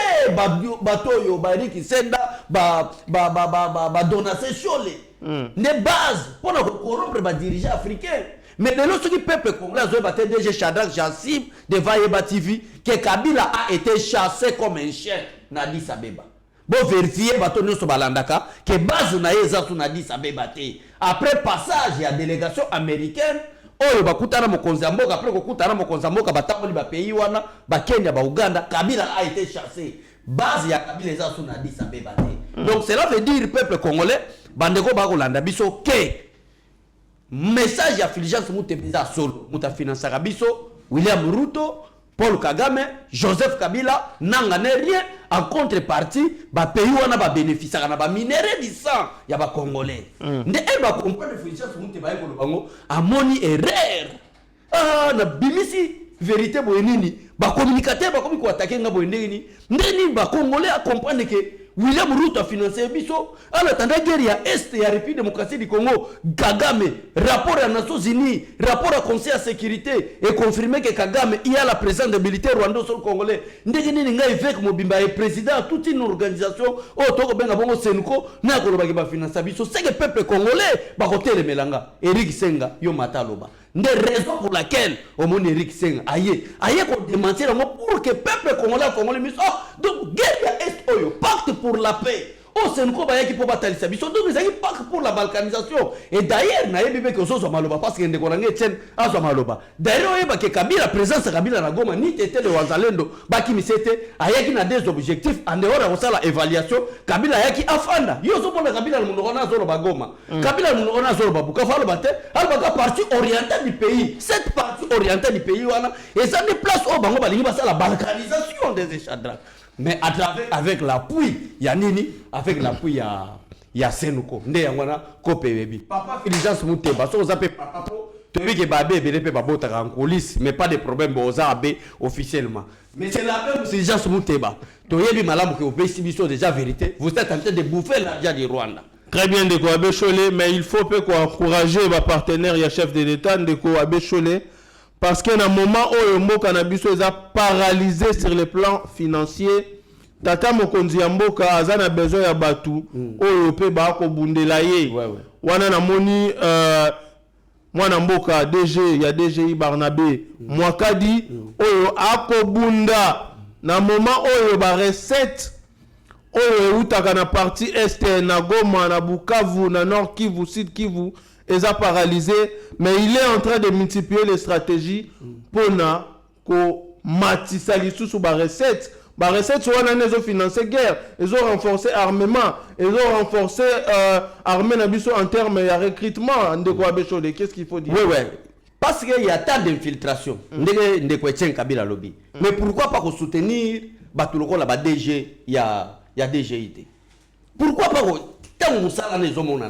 Batoyo Bariki Senda Donatien Chole. Des bases pour la corrompre les dirigeants africains. Mais de l'autre qui peuple congolais a battu DG Shadrach Jassib devant Yeba TV que Kabila a été chassé comme un chien na Addis Abeba. Bon vérifier bateau nous balandaka que base na yeza na Addis Abeba. Après passage il y a délégation américaine oyo bakutana mokonzi mboka après kokutana mokonzi mboka batamoli ba pays wana ba Kenya ba Uganda Kabila a été chassé. Base ya Kabila eza na Addis Abeba. Donc cela veut dire peuple congolais bandeko ba kolanda biso ke message ya Fulgence Muteba solo muta financera biso William Ruto, Paul Kagame, Joseph Kabila nanga ne rien en contrepartie ba pays wana ba bénéficier na ba minéraux du sang ya ba congolais. Nde e ba comprendre Fulgence Muteba ko bango amoni erreur. Ah na bimisi vérité boyenini ba communicateur ba komi ko attaquer nga boyenini ndeni ba congolais a comprendre que William Ruto a financé Bisso. En attendant guerre ya Est et la République démocratique du Congo, Kagame, rapport à Nations Unies, rapport à Conseil de sécurité, et confirmé que Kagame, il y a la présence des militaires rwandais sur le Congolais. Ndegeni nga évêque Mobimba est président de toute une organisation, Otoko Benga Bongo Senko, na koloba ki ba financer Bisso. C'est que le peuple congolais, ba kote le melanga, Eric Senga, yo mataloba. Des raisons pour laquelle au monde Eric Senga aïe qu'on démentir pour que le peuple congolais mis donc guerre est oyo pacte pour la paix. Oh c'est une combat qui peut batailler ça donc ils ont pacte pour la balkanisation et d'ailleurs na yebi que so maloba parce que ndeko nangé tien azo maloba d'ailleurs yeba que Kabila présence Kabila na Goma ni tete le wazalendo baki misete ayaki na des objectifs en dehors de la évaluation Kabila ayaki afanda yo so pona Kabila mu ngona zo ba Goma Kabila mu ngona zo ba buka falo bate alba partie orientale du pays cette partie orientale du pays wana et ça ne place au bango balingi basa la balkanisation des Shadrach. Mais à travers avec l'appui Yanini avec l'appui ya Senuko nde yangwana ko PBB papa Fulgence Muteba so zape papa po to que babé belepe babota en coulisses mais pas de problème boza abe officiellement mais c'est la même Fulgence Muteba to yebi malamu que au pays biso déjà vérité vous êtes en train de bouffer l'argent du Rwanda Très bien, Ndeko Abécholé, mais il faut peut encourager les partenaires et chef de l'État, Ndeko Abécholé, parce qu'à un moment où le mot cannabis est paralysé sur le plan financier, Tata Mokonzi Mboka a besoin de Batu, où le peut bako bundelaye. Wana na moni, Mwana Mboka, DG, il y a DGI Barnabé, Mwakadi, où ako bunda, na moment où il y a recette. Oyo utaka na partie est na Goma na Bukavu na Nord Kivu Sud Kivu est paralysé, mais il est en train de multiplier les stratégies pour na ko matisa lisusu ba recette sur wana nezo financer guerre, ils ont renforcé armement, ils ont renforcé armée na biso en termes de recrutement. Ndeko Abécholé, qu'est-ce qu'il faut dire? Oui. Parce qu'il y a tant d'infiltration. Ndeko Etienne Kabila lobby. Mais pourquoi pas soutenir Batuloko la DG il y a DGIT. Pourquoi pas tant on sala les hommes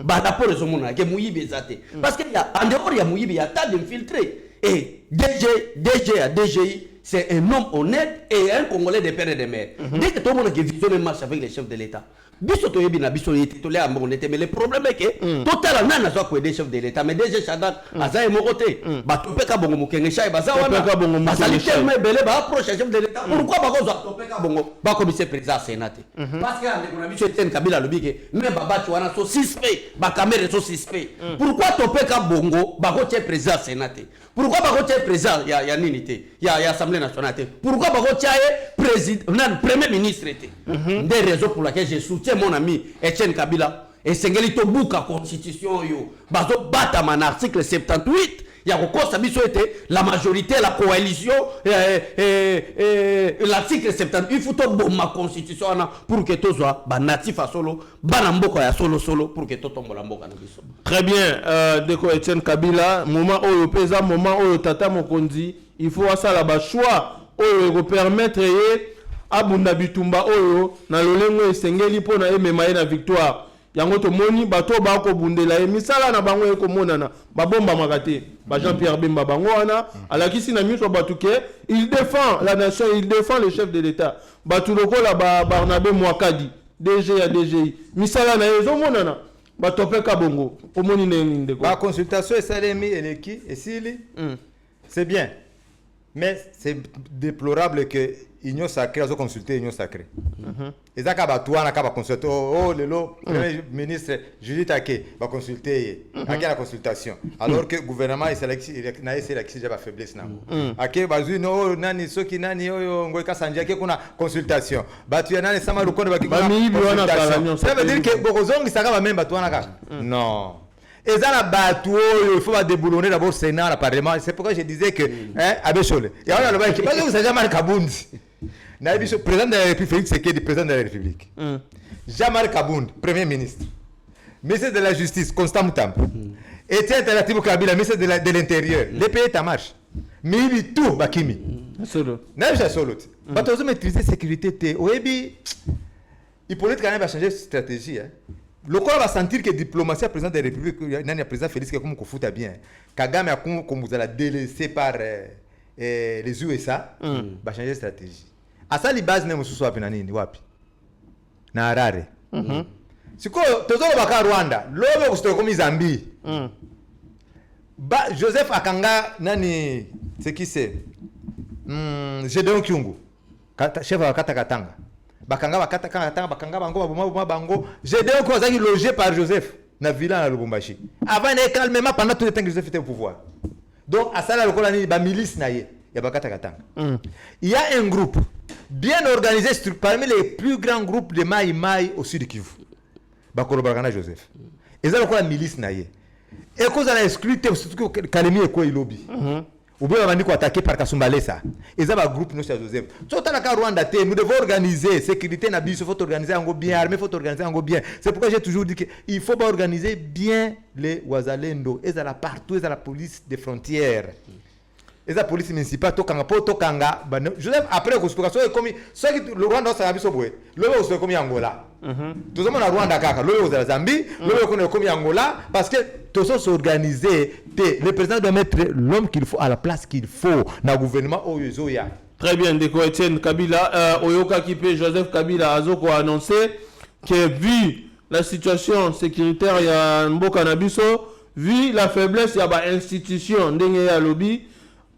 rapport les hommes que Mouyibi ezate parce qu'il y a en dehors il y a Mouyibi il y a tas d'infiltrés et DG à DGI c'est un homme honnête et un Congolais de père et de mère. Dès que tout le monde qui visionne marche avec les chefs de l'État. Biso to yebi na biso yete to le amonete mais le problème est que total nana zo ko des chefs de l'État mais DG Shadak azaye mokote ba topeka bongo mukenge shai baza wana ba saliter mais belé ba approche chef de l'État pourquoi ba ko zo topeka bongo ba commissaire président sénat parce que ande kuna biso Etienne Kabila lobike mais baba wana so suspect ba caméra so suspect pourquoi topeka bongo ba ko tie président sénat pourquoi ba ko tie président ya nini te ya assemblée nationale te pourquoi ba ko tie président nan premier ministre te des raisons pour laquelle je soutiens mon ami Etienne Kabila et Sengeli Tobuka constitution yo bazo bata man article 78 ya kokosa biso était la majorité la coalition l'article 78 il faut to ma constitution pour que to soit ba natif à solo bana mboka ya solo pour que to tombola mboka na biso. Très bien, Ndeko Etienne Kabila, moment où pesa moment où Tata Mokonzi il faut ça la ba choix où permettre abunda bitumba oyo na lolengo esengeli pona ememaye na victoire yango to moni bato ba ko bundela misala na bango eko monana babomba makate ba Jean-Pierre Bemba bango wana alakisi na miso batuke il défend la nation, il défend le chef de l'État batu lokola ba Barnabé Mwakadi DG ya DGI misala na ezo monana batopeka bongo omoni nende ko ba consultation esalemi eleki esili c'est bien mais c'est déplorable que Union sacrée a consulté Union sacrée. Et ça va consulter le ministre Judith Ake va consulter la consultation. Alors que le gouvernement n'a sélectionné la faiblesse. Ake va dire non nani soki nani ngoika sandia ke kuna consultation. Batu nani sama rukondo ba consultation. Ça veut dire que bozongi saka ba même batu wana non. Et ça la batu il faut déboulonner d'abord le Sénat le Parlement. C'est pourquoi je disais que Abécholé. Et on a le bail qui parce que vous savez mal Kabundi. Le président de la République, c'est qui le président de la République? Jean-Marc Kabound, Premier ministre. Ministre de la Justice, Constant Moutamp. Etienne Kabila, ministre de l'Intérieur. Les pays est en marche. Mais il est tout, Bakimi. N'a solo. Mais tu as maîtrisé la sécurité. Il peut être quand même changer de stratégie. Le corps va sentir que la diplomatie, le président de la République, le président Félix, comme on fout bien. Kagame a comme vous allez délaissé par les USA, va changer de stratégie. Asali base ne mususu wapi na nini wapi na Harare siko tozolo baka Rwanda lobe kustokomi Zambie ba Joseph Akanga nani c'est qui c'est Gédéon Kyungu chef wa Katanga bakanga bakanga bango bango Gédéon ko azaki logé par Joseph na villa na Lubumbashi avant il calmement pendant tout le temps que Joseph était au pouvoir donc asala lokola ni ba milice na ye ya Katanga il y a un groupe bien organisé parmi les plus grands groupes de Maï Maï au sud de Kivu. Bakolo Bargana Joseph. Et ça, la milice naïe. Et cause à l'exclu, surtout que Kalemi et quoi il lobby. Ou bien on va attaquer par Kasumbalé ça. Et ça va groupe nous Joseph. Tout à la Rwanda, nous devons organiser sécurité nabi, il faut organiser en bien, armée faut organiser en bien. C'est pourquoi j'ai toujours dit qu'il faut pas organiser bien les Wazalendo. Et ça là partout, et ça la police des frontières. Et la police municipale tokanga po tokanga Joseph après conspiration comme ce qui le Rwanda ça a biso boye le c'est comme Angola tout ça na Rwanda kaka le aux Zambie le connaît comme Angola parce que tout ça s'organiser le président doit mettre l'homme qu'il faut à la place qu'il faut dans le gouvernement oyozoya. Très bien, Ndeko Etienne Kabila Oyoka Kipe Joseph Kabila Azoko a annoncé que vu la situation sécuritaire ya mboka na biso, vu la faiblesse ya ba institution ndenge ya lobby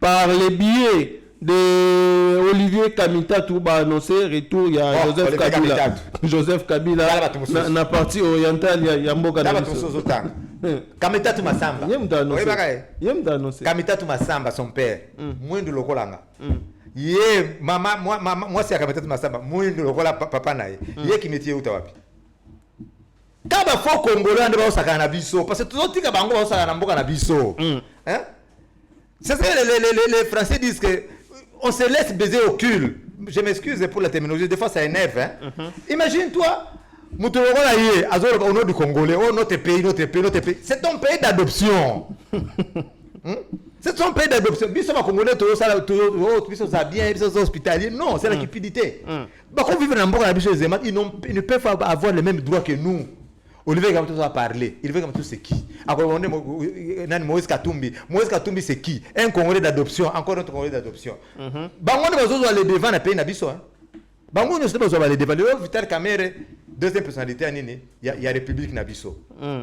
par les billets de Olivier Kamita tout ba annoncé retour ya Joseph Kabila na partie orientale ya mboka na biso. Kamita tu Masamba. Yem annoncé. Kamita tu Masamba son père. Mwindu lokolanga. Ye mama moi c'est Kamita tu Masamba. Mwindu lokola papa na ye. Ye qui métier uta wapi? Kaba fo Congolais ande ba osaka na biso parce que tout tika bango ba osaka na mboka na biso. Hein? C'est ça les Français disent que on se laisse baiser au cul. Je m'excuse pour la terminologie, des fois ça énerve. Hein? Imagine-toi, au nom du Congolais, oh notre pays. C'est ton pays d'adoption. C'est ton pays d'adoption. Ils sont Congolais, ils sont bien, ils sont hospitaliers. Non, c'est la cupidité. Quand vivre dans le ils ne peuvent pas avoir les mêmes droits que nous. Olivier Kamito a parlé. Olivier Kamito c'est qui? Moïse Katumbi. Moïse Katumbi c'est qui? Un Congolais d'adoption. Encore un Congolais d'adoption. Bango ne va pas aller devant le pays n'abisso. Bango ne va pas aller devant. Le Vital Kamere, deuxième personnalité, il y a République n'abisso.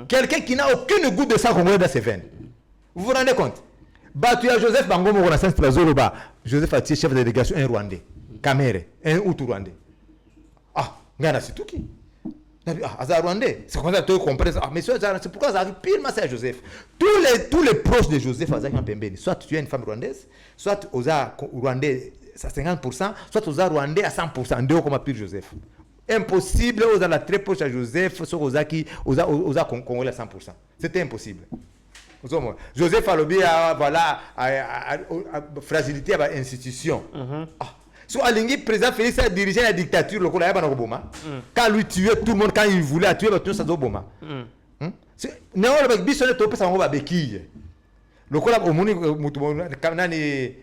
Quelqu'un qui n'a aucun goût de sang Congolais dans ses veines. Vous vous rendez compte? Tu as Joseph Bango Mokonassens Trazoloba. Joseph Atier, chef de délégation, un Rwandais. Kamere, un Hutu Rwandais. Ah, Ngana c'est tout qui? Rwandais, c'est comme ça que tu comprends. Mais c'est pourquoi ça arrive pile à Joseph. Tous les proches de Joseph, soit tu es une femme rwandaise, soit aux Rwandais à 50%, soit aux Rwandais à 100%. Deux comme pire Joseph. Impossible aux la très proche à Joseph, soit aux Congolais à 100%. C'était impossible. Joseph a lobby voilà fragilité à l'institution. So Alingi, président Félix a dirigé la dictature, le Kola Yabana Obama. Quand lui tuait tout le monde, quand il voulait tuer tout ça Obama. Néo le bec bisonné topé ça on va béquille. Le Kola Omoni Kamnani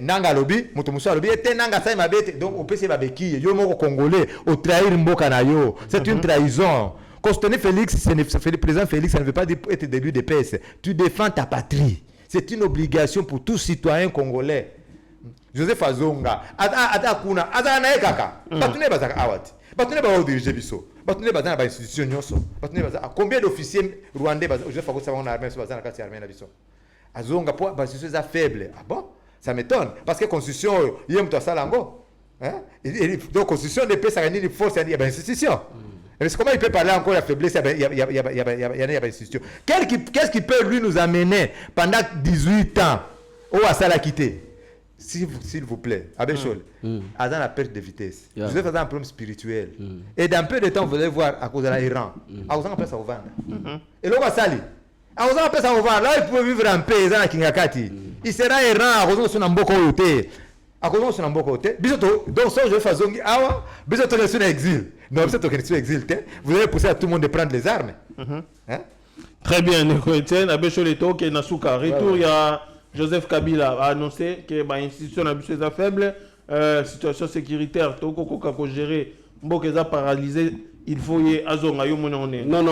Nanga lobby, Mutomusa lobby, était Nanga ça m'a bête, donc au PC va béquille. Yo mon Congolais, au trahir Mboka na yo. C'est une trahison. Constater Félix, le président Félix, ça ne veut pas dire être début de PS. Tu défends ta patrie. C'est une obligation pour tout citoyen congolais. Joseph Azonga, Kuna, Azana Ekaka, Batune Bazaka Awati, Batune Bao dirige Bisso, Batune Bazana ba institution Nyoso, Batune Bazana, combien d'officiers rwandais Joseph Fago Savon armée sur Bazana Kasi armée na Bisso. Azonga pour institution ça faible. Ah bon? Ça m'étonne parce que constitution yem to salango. Hein? Donc constitution de paix ça gagne force il y a institution. Mais comment il peut parler encore de la faiblesse? Il y a institution. Qu'est-ce qui peut lui nous amener pendant 18 ans au Asala quitter? S'il vous plaît, Abéchol, Azan a perte de vitesse. Vous avez un problème spirituel. Et dans peu de temps, vous allez voir à cause de l'Iran. Azan appelle ça au vent. Et l'on va salir. Azan appelle ça au vent. Là, il peut vivre en paix. Azan a Kingakati. Il sera Iran à cause de son amboko côté. À cause de son amboko côté. Donc, ça, je vais faire zongi. Ah ouais, bisoto de son exil. Non, bisoto de son exil. Vous allez pousser à tout le monde de prendre les armes. Très bien, Neko Etienne. Abéchol et Toke Nasuka. Retour, il y a. Joseph Kabila a annoncé que l'institution a besoin de faible situation sécuritaire, tout le gérer, Mbokeza paralysé, il faut y aller. Non,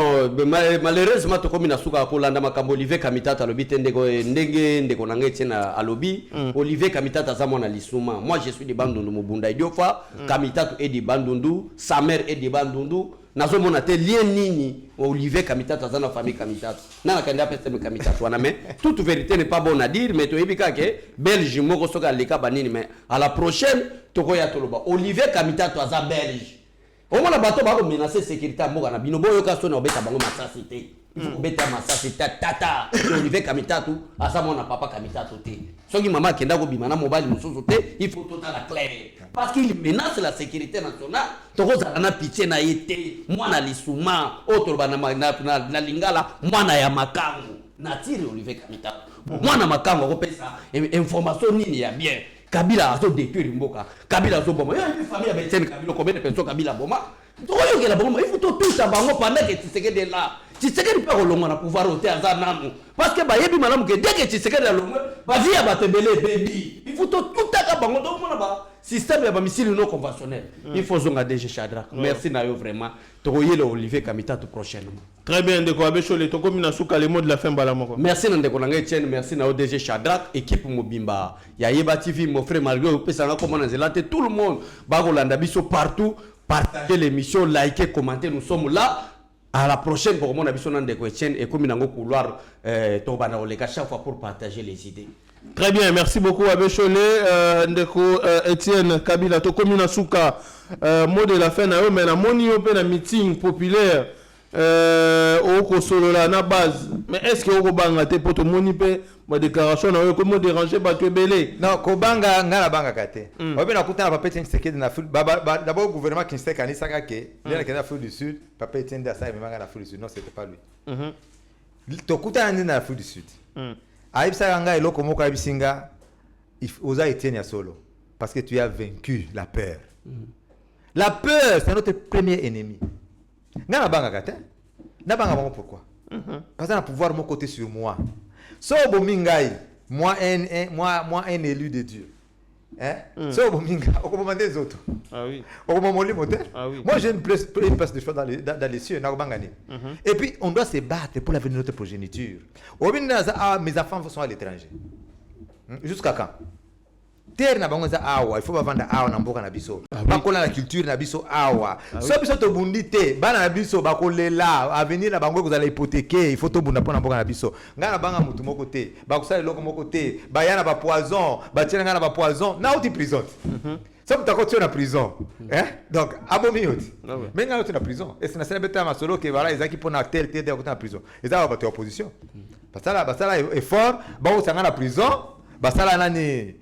malheureusement, tu comme Nasuka Kolanda Makambo Olivier Kamita à lobby ndeko nange tiena à lobby Olivier Kamita zamona lisuma. Moi je suis de Bandundu Mubunda Idiofa, Kamita est de Bandundu, sa mère est de Bandundu. Nazo mona te lien nini Olivier Kamita tazana famille Kamita. Na kanda peste Kamita wana mais toute vérité n'est pas bonne à dire mais to ebika ke Belge moko soka leka banini mais à la prochaine tokoya toloba Olivier Kamita toza Belge. Au moins la bateau va menacer sécurité à Moga na binobo yo ka sona obeta bango masasité. Il faut obeta masasité tata Olivier Kamita tout à ça mon papa Kamita tout té. Soki maman kenda ko bimana mobile mususu té, il faut total clair. Parce qu'il menace la sécurité nationale. Tokoza na pitié na yete, mwana lisuma, autre na lingala, mwana ya makango. Natiri Olivier Kamita. Mwana makango ko pesa information nini ya bien. Kabila azo détruire mboka. Kabila azo boma. Il y a une famille avec Kabila combien de personnes Kabila boma. Toyo ke la boma, il faut tout ça bango pendant que Tshisekedi là. Tshisekedi peut relonga na pouvoir ôter azananu. Parce que ba yebi malamu que dès que Tshisekedi la longa, ba via ba tembele baby. Il faut tout ça bango donc mona ba système ya ba missile non conventionnel. Il faut zonga DG Shadrack. Merci na yo vraiment. Tokoyele Olivier Kamita tout prochainement. Très bien, Ndeko Abéchol, to komi na suka le mot de la fin balamoko. Merci Ndeko Nanga Etienne, merci na DG Shadrack, équipe Mobimba. Ya Yeba TV, mon frère Malgré, pesanga comment na zelate tout le monde. Ba Rolanda biso partout. partagez l'émission, likez, commentez. Nous sommes là. À la prochaine, pour mon avis, on a des questions et comme il y a un couloir, chaque fois pour partager les idées. Très bien, merci beaucoup Abbé Cholet, Ndeko Etienne Kabila, Tokomina Souka, mot de la fin, mais na moni open na meeting populaire, au solola na base. Mais est-ce que vous bangate pour tout moni pe ma déclaration na comment déranger ba tu belé? Non, ko banga ngala banga kate. Obe na kuta na papa Etienne Tshisekedi na d'abord gouvernement qui s'était kanisa kake, il a na Afrique du Sud, papa Etienne Dassa mais manga na Afrique du Sud, non c'était pas lui. To kuta na Afrique du Sud. Aïbsa Ganga et Loko Moko Aïbisinga, Osa Etienne ya solo. Parce que tu as vaincu la peur. La peur, c'est notre premier ennemi. Ngana banga kate. Na banga bango pourquoi? Parce qu'on a pouvoir mon côté sur moi. So bomingai, moi un élu de Dieu. Hein? So bominga, on peut demander les autres. Ah oui. On peut m'envoyer mon Ah oui. Moi j'ai une place de choix dans les cieux, na bangani. Et puis on doit se battre pour l'avenir de notre progéniture. Mes enfants sont à l'étranger. Jusqu'à quand? Terre na bango za awa, il faut pas vendre awa na mboka na biso. Ba kola la culture na biso awa. So biso to bundite, bana na biso ba kolela, avenir na bango kozala hypothéquer, il faut to bunda pona mboka na biso. Nga na banga mutu moko te, ba kusala loko moko te, ba yana ba poison, ba tiena nga na ba poison, na uti prison. Ça vous avez na prison. Hein? Donc, abomi yoti. Mais nga na prison. Et c'est na sena beta masolo que voilà, ezaki pona tel na prison. Ezaka ba opposition. Basala effort, ba osanga na prison, basala nani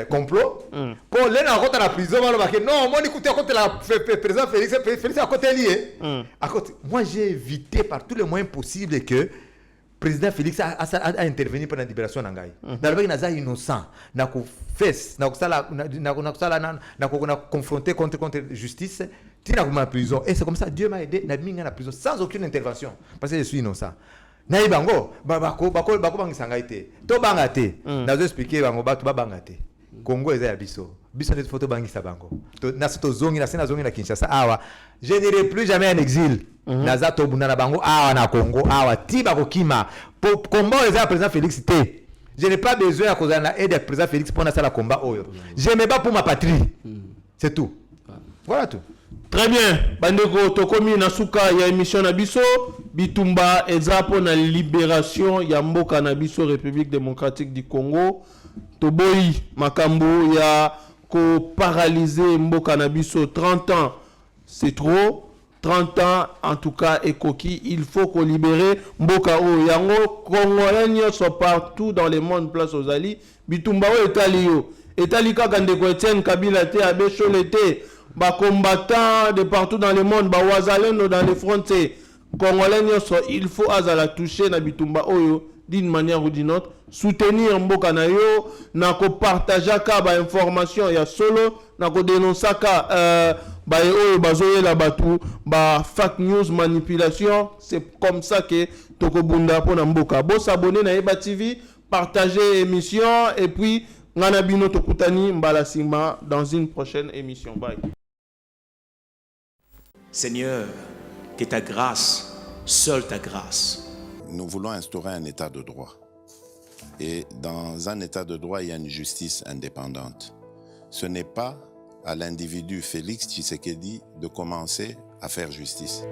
complot pour les gens à la prison non moi n'écoutez à côté la président Félix à côté lié à côté moi j'ai évité par tous les moyens possibles que président Félix a intervenu pour la libération d'Angaï dans le pays naza innocent n'a ko fesse n'a confronté contre justice tina comme la prison et c'est comme ça Dieu m'a aidé n'a mis dans la prison sans aucune intervention parce que je suis innocent. Na bango bako bangisa ngai te to banga te nazo expliquer bango bato ba banga te Congo eza ya biso ne photo bangisa bango to na to zongi na sena zongi na Kinshasa awa je n'irai plus jamais en exil naza to buna na bango awa na Congo awa ti bako kima pour combat eza président Félix te je n'ai pas besoin à cause de l'aide du président Félix pour na sala combat oyo je me bats pour ma patrie c'est tout voilà tout. Très bien, bandeko tokomi na suka ya émission na biso bitumba ezapo na libération ya mboka na biso République démocratique du Congo toboyi makambo ya ko paralyser mboka na biso 30 ans c'est trop 30 ans en tout cas ekoki il faut ko libérer mboka o yango congolais nyonso partout dans le monde place aux ali bitumba o etali kaka ndeko Etienne Kabila te Abbé Cholet te ba combattants de partout dans le monde ba wazalendo dans les frontières congolais il faut azala toucher na bitumba oyo d'une manière ou d'une autre soutenir mboka na yo na ko partager ka ba information ya solo na ko dénoncer ka ba oyo bazoyela batu ba fake news manipulation c'est comme ça que toko bunda pona mboka bo s'abonner na Eba TV partager émission et puis ngana bino tokutani mbala sima dans une prochaine émission. Bye. Seigneur, que ta grâce, seule ta grâce. Nous voulons instaurer un état de droit. Et dans un état de droit, il y a une justice indépendante. Ce n'est pas à l'individu Félix Tshisekedi de commencer à faire justice.